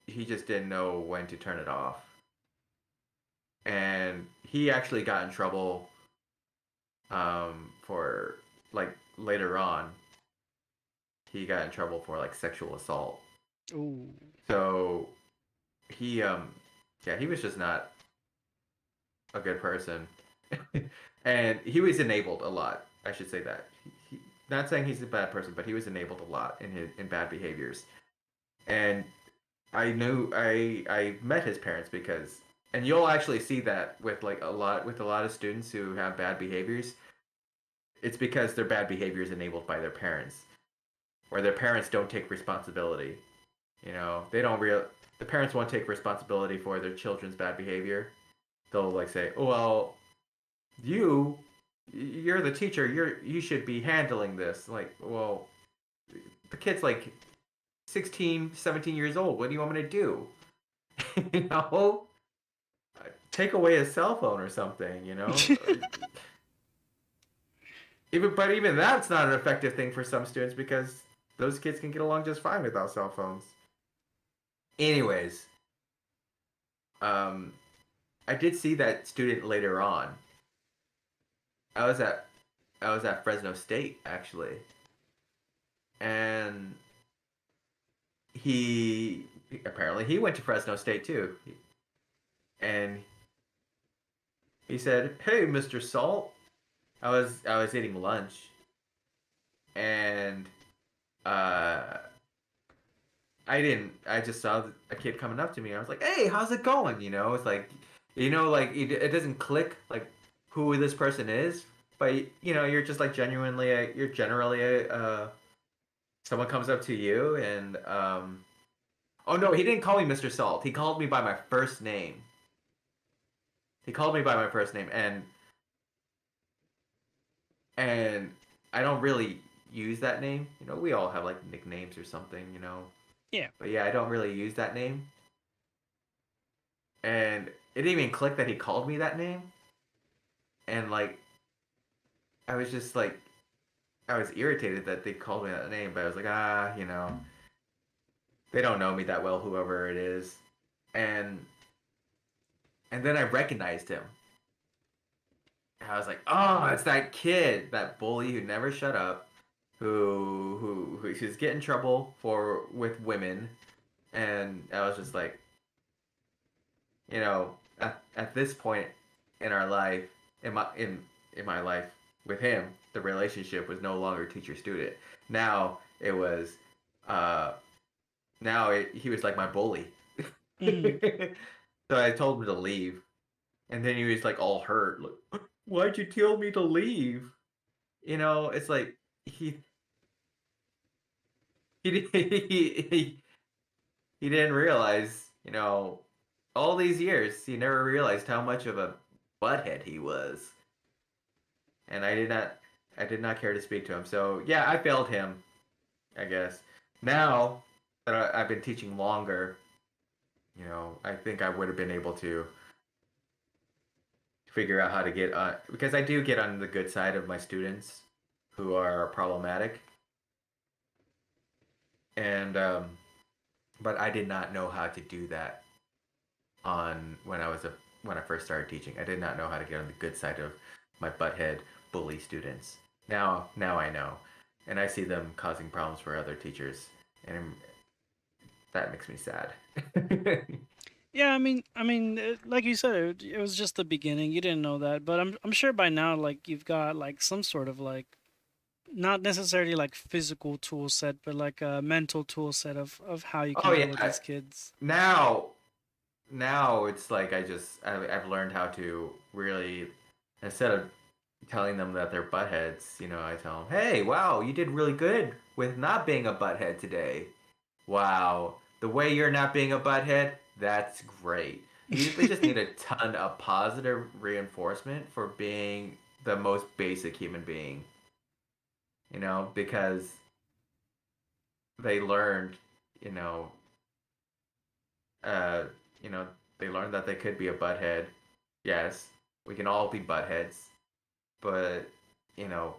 didn't know when to turn it off, and he actually got in trouble for like later on he got in trouble for like sexual assault. Ooh. So he yeah, he was just not a good person. And he was enabled a lot, I should say that. Not saying he's a bad person, but he was enabled a lot in bad behaviors. And I met his parents because, and you'll actually see that with a lot of students who have bad behaviors. It's because their bad behavior is enabled by their parents, or their parents don't take responsibility. They don't real. The parents won't take responsibility for their children's bad behavior. They'll like say, "Oh, well, you're the teacher. You should be handling this." Like, well, the kid's like 16, 17 years old. What do you want me to do? you know, take away his cell phone or something. But even that's not an effective thing for some students because those kids can get along just fine without cell phones. Anyways, um, I did see that student later on. I was at I was at Fresno State actually, and he apparently he went to Fresno State too, and he said, "Hey, Mr. Salt." I was eating lunch, and uh, I didn't. I just saw a kid coming up to me. I was like, "Hey, how's it going?" It's like, like it doesn't click like who this person is, but you're just like you're generally someone comes up to you and oh no, he didn't call me Mr. Salt. He called me by my first name. He called me by my first name, and I don't really use that name. We all have like nicknames or something. Yeah. But yeah, I don't really use that name. and it didn't even click that he called me that name. And like, I was just like, I was irritated that they called me that name, but I was like, they don't know me that well, whoever it is. And and then I recognized him. And I was like, oh, it's that kid, that bully who never shut up, who's get in trouble for with women. And I was just like, at this point in our life, in my life with him, the relationship was no longer teacher student. Now it was, uh, he was like my bully. Hmm. So I told him to leave, and then he was like all hurt. Like, why'd you tell me to leave? It's like he he he didn't realize, all these years he never realized how much of a butthead he was, and I did not care to speak to him. So yeah, I failed him, I guess. Now that I've been teaching longer, I think I would have been able to figure out how to get on, because I do get on the good side of my students who are problematic, and but I did not know how to do that on when I first started teaching. I did not know how to get on the good side of my butthead bully students. Now I know, and I see them causing problems for other teachers, and that makes me sad. Yeah, like you said, it was just the beginning. You didn't know that, but I'm sure by now, like you've got like some sort of like not necessarily like physical tool set, but like a mental tool set of how you Oh can yeah, deal with these kids. now now it's like I've learned how to really, instead of telling them that they're buttheads, I tell them, hey, wow, you did really good with not being a butthead today. Wow, the way you're not being a butthead, that's great. They just need a ton of positive reinforcement for being the most basic human being, because they learned, you know, uh, you know, they learned that they could be a butthead. Yes, we can all be buttheads, but you know,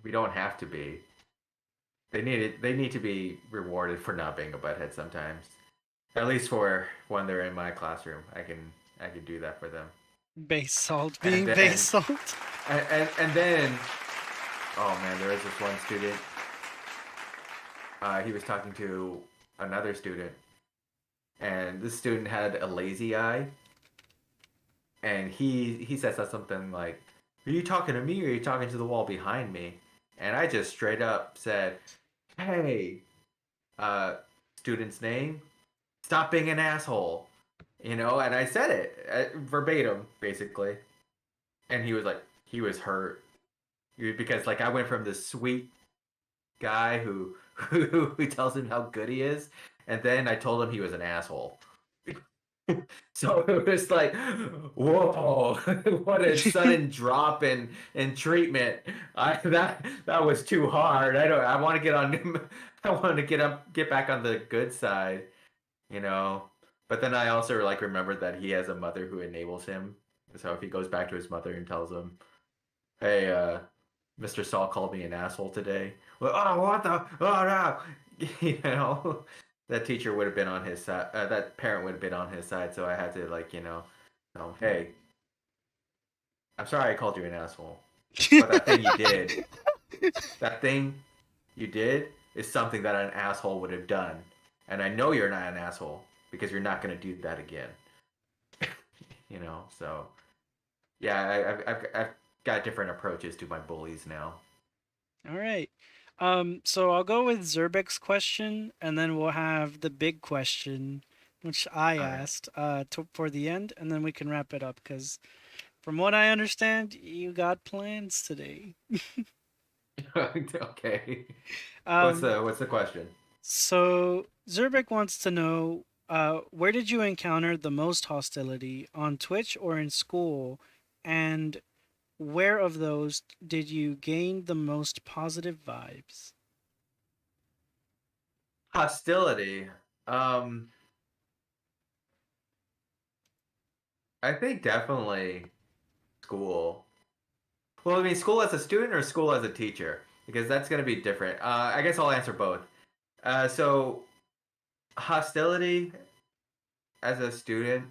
we don't have to be. They need to be rewarded for not being a butthead sometimes. At least for when they're in my classroom, I can do that for them. Base salt And being base then salt. and then oh man, there was this one student. He was talking to another student, and this student had a lazy eye, and he says something like, "Are you talking to me or are you talking to the wall behind me?" And I just straight up said, "Hey, uh, student's name, stop being an asshole," and I said it verbatim, basically. And he was hurt because like I went from this sweet guy who tells him how good he is, and then I told him he was an asshole. So it was like, whoa, what a sudden drop in treatment. That was too hard. I want to get on I want to get back on the good side, you know. But then I also like remembered that he has a mother who enables him. So if he goes back to his mother and tells him, "Hey, Mr. Saul called me an asshole today." Well, oh, what the? Oh no! That teacher would have been on his side. That parent would have been on his side. So I had to like, hey, I'm sorry I called you an asshole, but that thing you did, is something that an asshole would have done, and I know you're not an asshole because you're not going to do that again. So yeah, I've got different approaches to my bullies now. All right. So I'll go with Zerbek's question, and then we'll have the big question, which I All right. asked, for the end, and then we can wrap it up. Because from what I understand, you got plans today. Okay. Um, What's the question? so Zerbek wants to know, where did you encounter the most hostility, on Twitch or in school, and where of those did you gain the most positive vibes? Hostility. Um, I think definitely school. Well, I mean, school as a student or school as a teacher, because that's going to be different. I guess I'll answer both. So hostility as a student,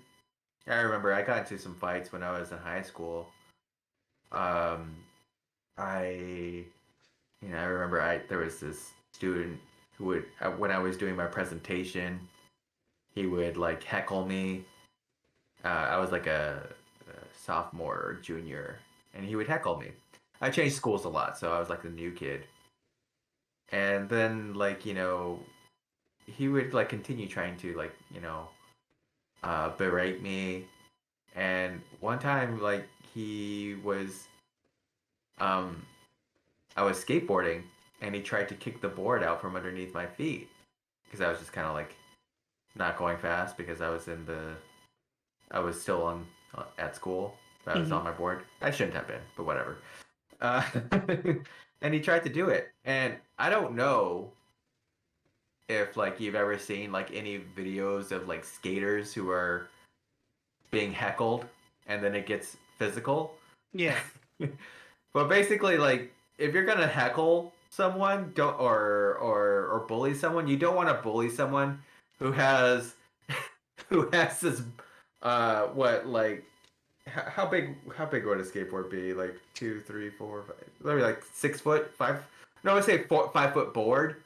I remember I got into some fights when I was in high school. Um, I, I remember there was this student who would, when I was doing my presentation, he would like heckle me. I was like a sophomore or junior, and he would heckle me. I changed schools a lot, so I was like the new kid. And then like he would like continue trying to like berate me. And one time like he was um I was skateboarding, and he tried to kick the board out from underneath my feet because I was just kind of like not going fast because I was still on at school. I was Hmm. on my board. I shouldn't have been, but whatever. Uh, and he tried to do it, and I don't know if like you've ever seen like any videos of like skaters who are being heckled, and then it gets physical. Yeah. But basically, like if you're gonna heckle someone, don't or bully someone, you don't want to bully someone who has who has this what like how big would a skateboard be? Like 2, 3, 4, 5, maybe like 6 foot, five. No, I say 5 foot board,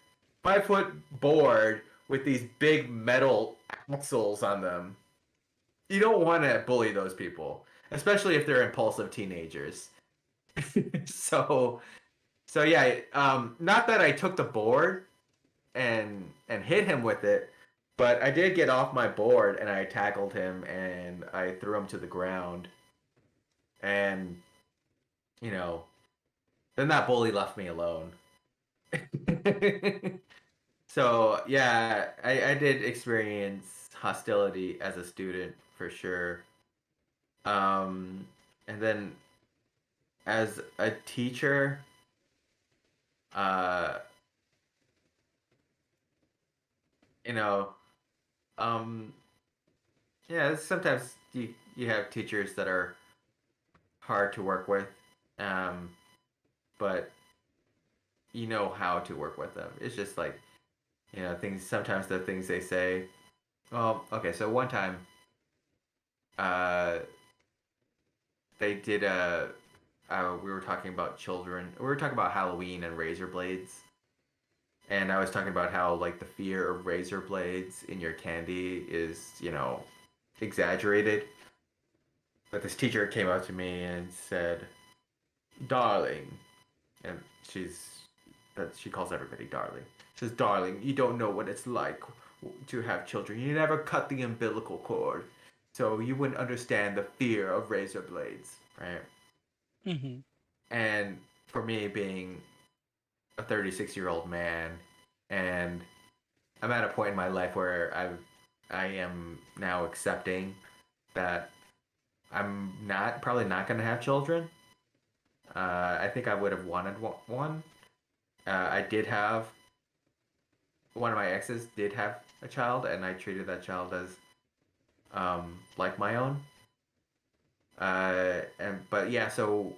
5 foot board with these big metal axles on them. You don't want to bully those people, especially if they're impulsive teenagers. so so yeah, not that I took the board and hit him with it, but I did get off my board and I tackled him and I threw him to the ground. And you know, then that bully left me alone. So yeah, I did experience hostility as a student for sure. Um, and then as a teacher, uh, you know, um, yeah, sometimes you have teachers that are hard to work with, um, but you know how to work with them. It's just like things. Sometimes the things they say. Well, okay, so one time, uh, they did a. We were talking about children. We were talking about Halloween and razor blades, and I was talking about how like the fear of razor blades in your candy is exaggerated. But this teacher came up to me and said, "Darling," and she calls everybody darling. She says, "Darling, you don't know what it's like to have children. You never cut the umbilical cord, so you wouldn't understand the fear of razor blades, right?" Hmm. And for me, being a 36-year-old man, and I'm at a point in my life where I am now accepting that I'm not probably not going to have children. I think I would have wanted one. I did have one of my exes did have a child, and I treated that child as like my own. And but yeah, so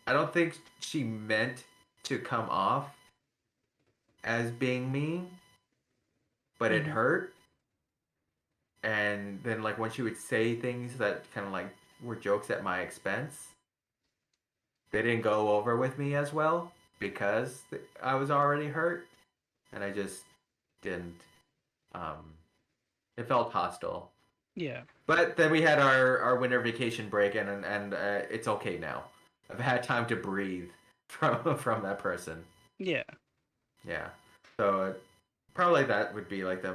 I don't think she meant to come off as being mean, but it Hmm. hurt. And then like when she would say things that kind of like were jokes at my expense, they didn't go over with me as well because I was already hurt, and I just didn't. Um, it felt hostile. Yeah. But then we had our winter vacation break, and it's okay now. I've had time to breathe from that person. Yeah. Yeah. So probably that would be like the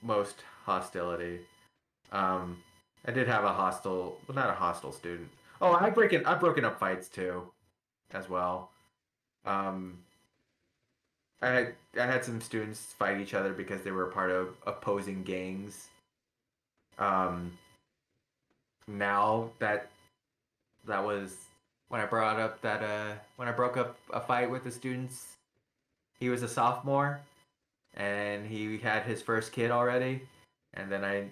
most hostility. Um, I did have a hostile, well, not a hostile student. Oh, I've broken up fights too, as well. Um, I had some students fight each other because they were part of opposing gangs. Um, now that was when I brought up that when I broke up a fight with the students. He was a sophomore and he had his first kid already, and then I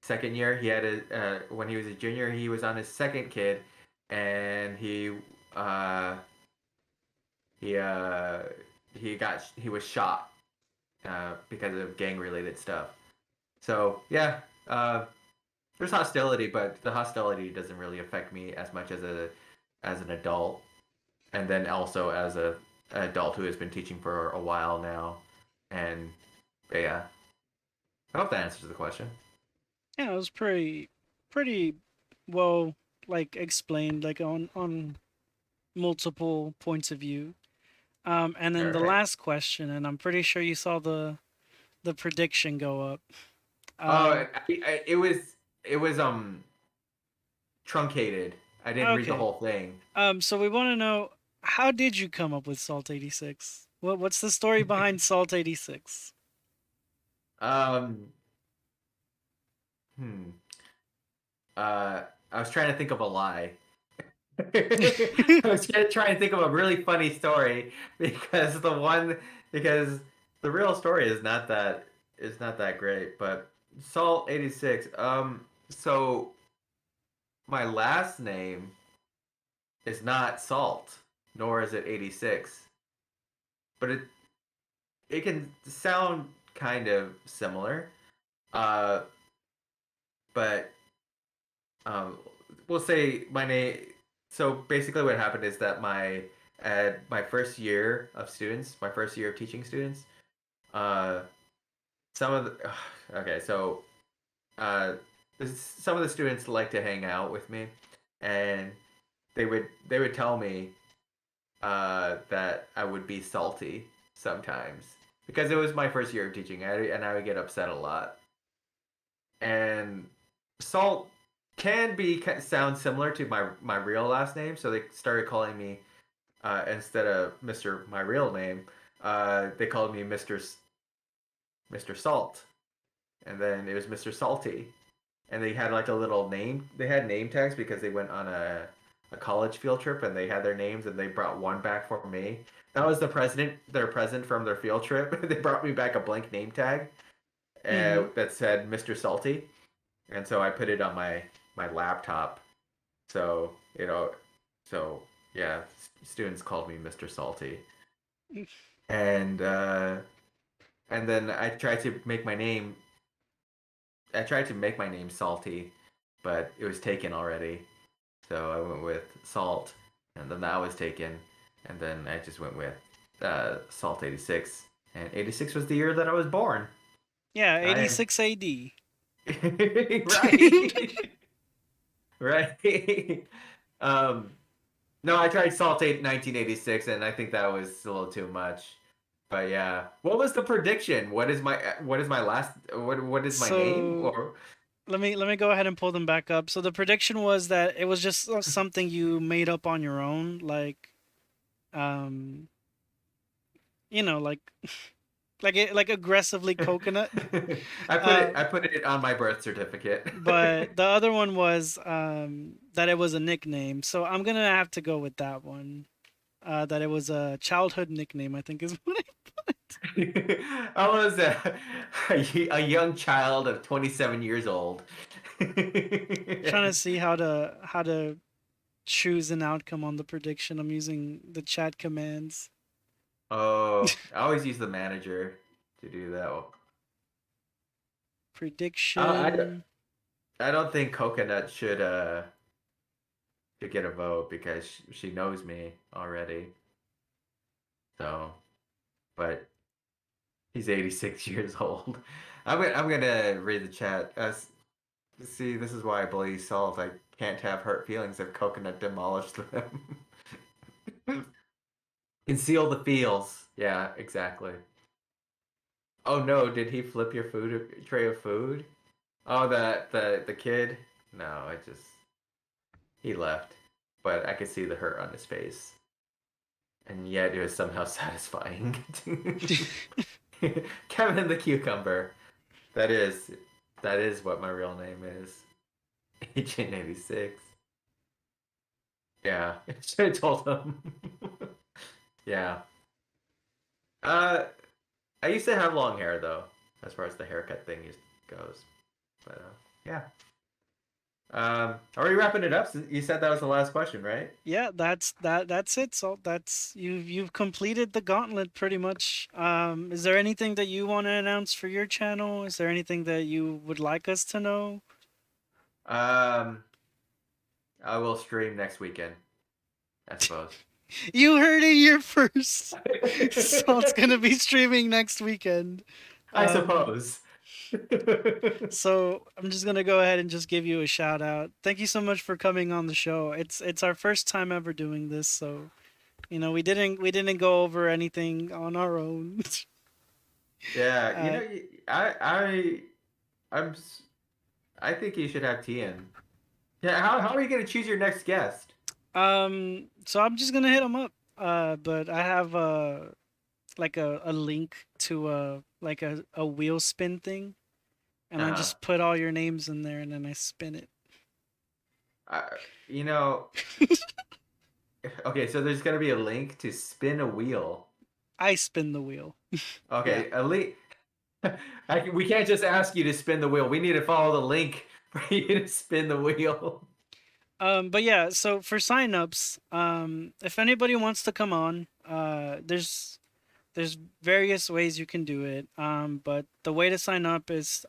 second year. He had when he was a junior, he was on his second kid, and uh he uh he was shot because of gang related stuff. So yeah, there's hostility, but the hostility doesn't really affect me as much as an adult, and then also as an adult who has been teaching for a while now, and yeah, I hope that answers the question. Yeah, it was pretty well like explained like on multiple points of view. And All then the right. last question, and I'm pretty sure you saw the prediction go up. Oh, it was truncated. I didn't read the Okay. whole thing. So we want to know, how did you come up with Salt 86? What's the story behind Salt 86? Um, hmm. I was trying to think of a lie. I was gonna try and think of a really funny story because because the real story is not that great. But Salt 86. So my last name is not Salt, nor is it 86, but it can sound kind of similar. Uh, but um, we'll say my name. So basically, what happened is that my first year of students, my first year of teaching students, uh, some of the okay, so uh, some of the students like to hang out with me, and they would tell me that I would be salty sometimes because it was my first year of teaching, and I would get upset a lot. And Salt can be sound similar to my real last name, so they started calling me instead of Mister my real name, they called me Mister Salt, and then it was Mister Salty, and they had like a little name. They had name tags because they went on a college field trip and they had their names and they brought one back for me. That was their present from their field trip. They brought me back a blank name tag Mm-hmm. that said Mister Salty, and so I put it on my laptop. So so yeah, students called me Mr. Salty, and and then I tried to make my name Salty, but it was taken already. So I went with Salt, and then that was taken, and then I just went with Salt 86, and 86 was the year that I was born. Yeah, I am 86 AD. right, right. Um, no, I tried Salt 8 1986, and I think that was a little too much. But yeah, what was the prediction? What is my last what is my name So or let me go ahead and pull them back up. So the prediction was that it was just something you made up on your own, like um, like like aggressively coconut. Uh, I put it on my birth certificate. but the other one was that it was a nickname. So I'm gonna have to go with that one. That it was a childhood nickname, I think is what I put. I was a young child of 27 years old. Trying to see how to choose an outcome on the prediction. I'm using the chat commands. Oh, I always use the manager to do that. I, Prediction. I don't think Coconut should get a vote because she knows me already. So, but he's 86 years old. I'm gonna read the chat. See, this is why I believe Salt. I can't have hurt feelings if Coconut demolished them. Conceal the feels. Yeah, exactly. Oh no, did he flip your food tray of food? Oh, the kid? No, I just he left, but I could see the hurt on his face, and yet it was somehow satisfying. Kevin the cucumber. That is that is what my real name is. Agent 86. Yeah, I told him. Yeah. Uh, I used to have long hair though, as far as the haircut thing goes. But Yeah. Are we wrapping it up? You said that was the last question, right? Yeah, that's it. So that's you've completed the gauntlet pretty much. Is there anything that you want to announce for your channel? Is there anything that you would like us to know? Um, I will stream next weekend, I suppose. You heard it here first. Salt's gonna be streaming next weekend. I Um, suppose. so I'm just gonna go ahead and just give you a shout out. Thank you so much for coming on the show. It's our first time ever doing this, so we didn't go over anything on our own. Yeah, uh, I'm I think you should have Tien. Yeah, how are you gonna choose your next guest? so I'm just gonna hit them up. But I have like a link to like a wheel spin thing, and I Uh-huh. just put all your names in there, and then I spin it. Uh, you know, okay, so there's gonna be a link to spin a wheel. I spin the wheel. Yeah. Okay, a link. We can't just ask you to spin the wheel. We need to follow the link for you to spin the wheel. But yeah, so for signups, if anybody wants to come on, there's various ways you can do it. But the way to sign up is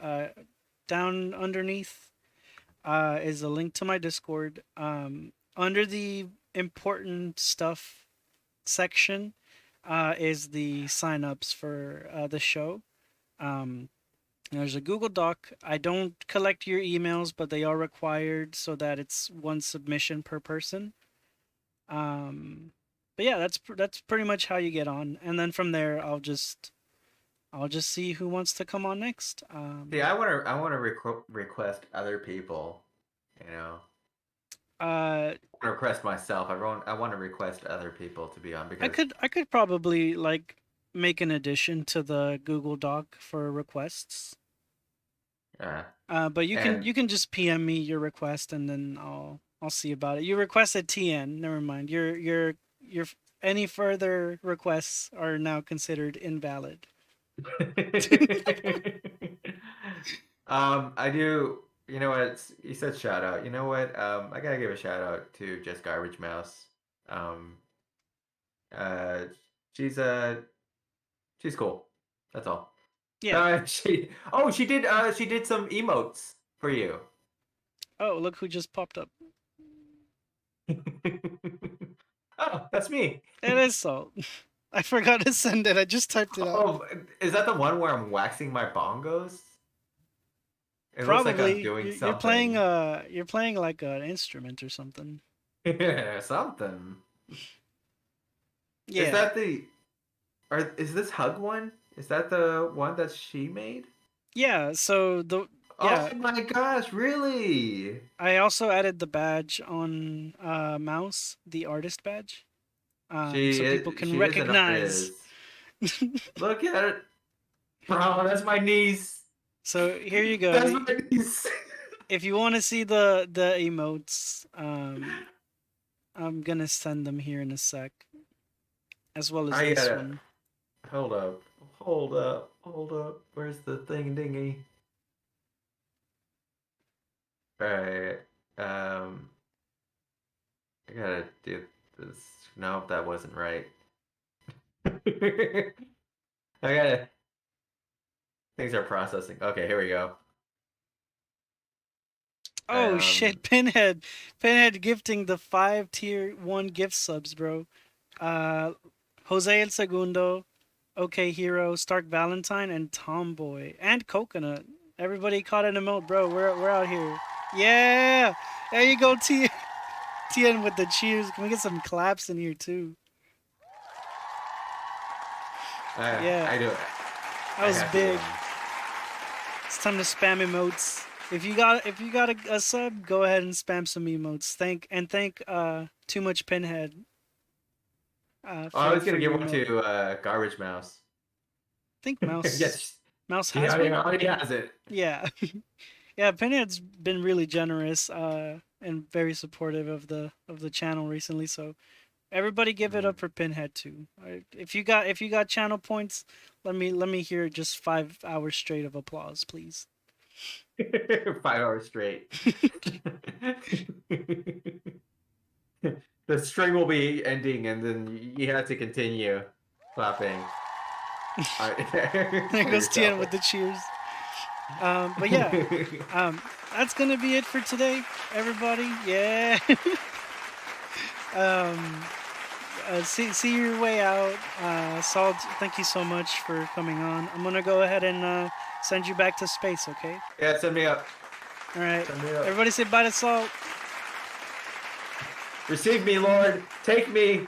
down underneath is a link to my Discord. Under the important stuff section is the signups for the show. Um, there's a Google Doc. I don't collect your emails, but they are required so that it's one submission per person. Um, but yeah, that's pretty much how you get on, and then from there, I'll just see who wants to come on next. See, I want to request other people. You know, Uh, I want to request myself. I want to request other people to be on I because could I could probably like make an addition to the Google Doc for requests. uh, But you can and you can just PM me your request, and then I'll see about it. You requested TN. Never mind. Your any further requests are now considered invalid. I do. You know what? You said shout out. You know what? I gotta give a shout out to Just Garbage Mouse. Um, uh, she's she's cool. That's all. Yeah. She did some emotes for you. Oh, look who just popped up. Oh, that's me. It is Salt. I forgot to send it. I just typed it out. Oh, is that the one where I'm waxing my bongos? It looks like I'm Probably doing you're playing something. you're playing like an instrument or something. Something. Is Yeah. that the or is this hug one? Is that the one that she made? Yeah, so the Oh yeah, my gosh, really? I also added the badge on mouse, the artist badge. So people can She is an recognize. artist. Look at it. Bro, that's my niece. So here you go. That's my niece. If you want to see the emotes, I'm gonna send them here in a sec, as well as I this gotta one. hold up. Hold up. Hold up. Where's the thing dingy? Alright. I gotta do this. No, that wasn't right. I gotta. Things are processing. Okay, here we go. Oh Um, shit, Pinhead gifting the 5 tier 1 gift subs, bro. Uh, Jose El Segundo, OK Hero, Stark Valentine, and Tomboy, and Coconut. Everybody caught an emote, bro. We're out here. Yeah, there you go, TN with the cheers. Can we get some claps in here too? Yeah, I do. that I was have to do big. them. It's time to spam emotes. If you got a sub, go ahead and spam some emotes. Thank Too Much Pinhead Oh, I was for gonna give your one emote. to Garbage Mouse. Think Mouse Yes, Mouse he has one. already has it. Yeah, yeah. Pinhead's been really generous and very supportive of the channel recently. So everybody give it Mm. up for Pinhead too. Alright, if you got channel points, let me hear just 5 hours straight of applause, please. 5 hours straight. The string will be ending, and then you have to continue clapping There for goes Tien yourself. with the cheers. But yeah, that's gonna be it for today, everybody. Yeah. um, see your way out. Salt, thank you so much for coming on. I'm gonna go ahead and send you back to space. Okay. Yeah, send me up. All right. Send me up. Everybody say bye to Salt. Receive me, Lord. Take me.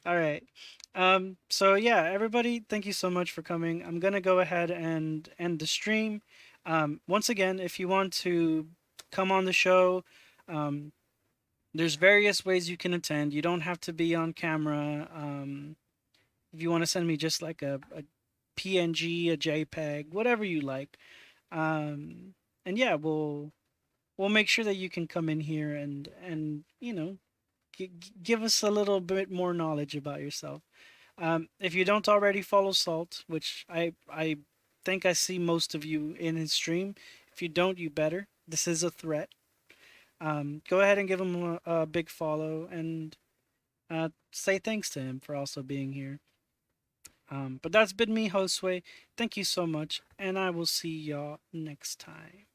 All right. So yeah, everybody, thank you so much for coming. I'm gonna go ahead and end the stream. Once again, if you want to come on the show, um, there's various ways you can attend. You don't have to be on camera. If you want to send me just like a PNG, a JPEG, whatever you like. And yeah, we'll make sure that you can come in here and give us a little bit more knowledge about yourself. If you don't already follow Salt, which I think I see most of you in his stream, if you don't, you better. This is a threat. Go ahead and give him a big follow and say thanks to him for also being here. But that's been me, Hosway. Thank you so much, and I will see y'all next time.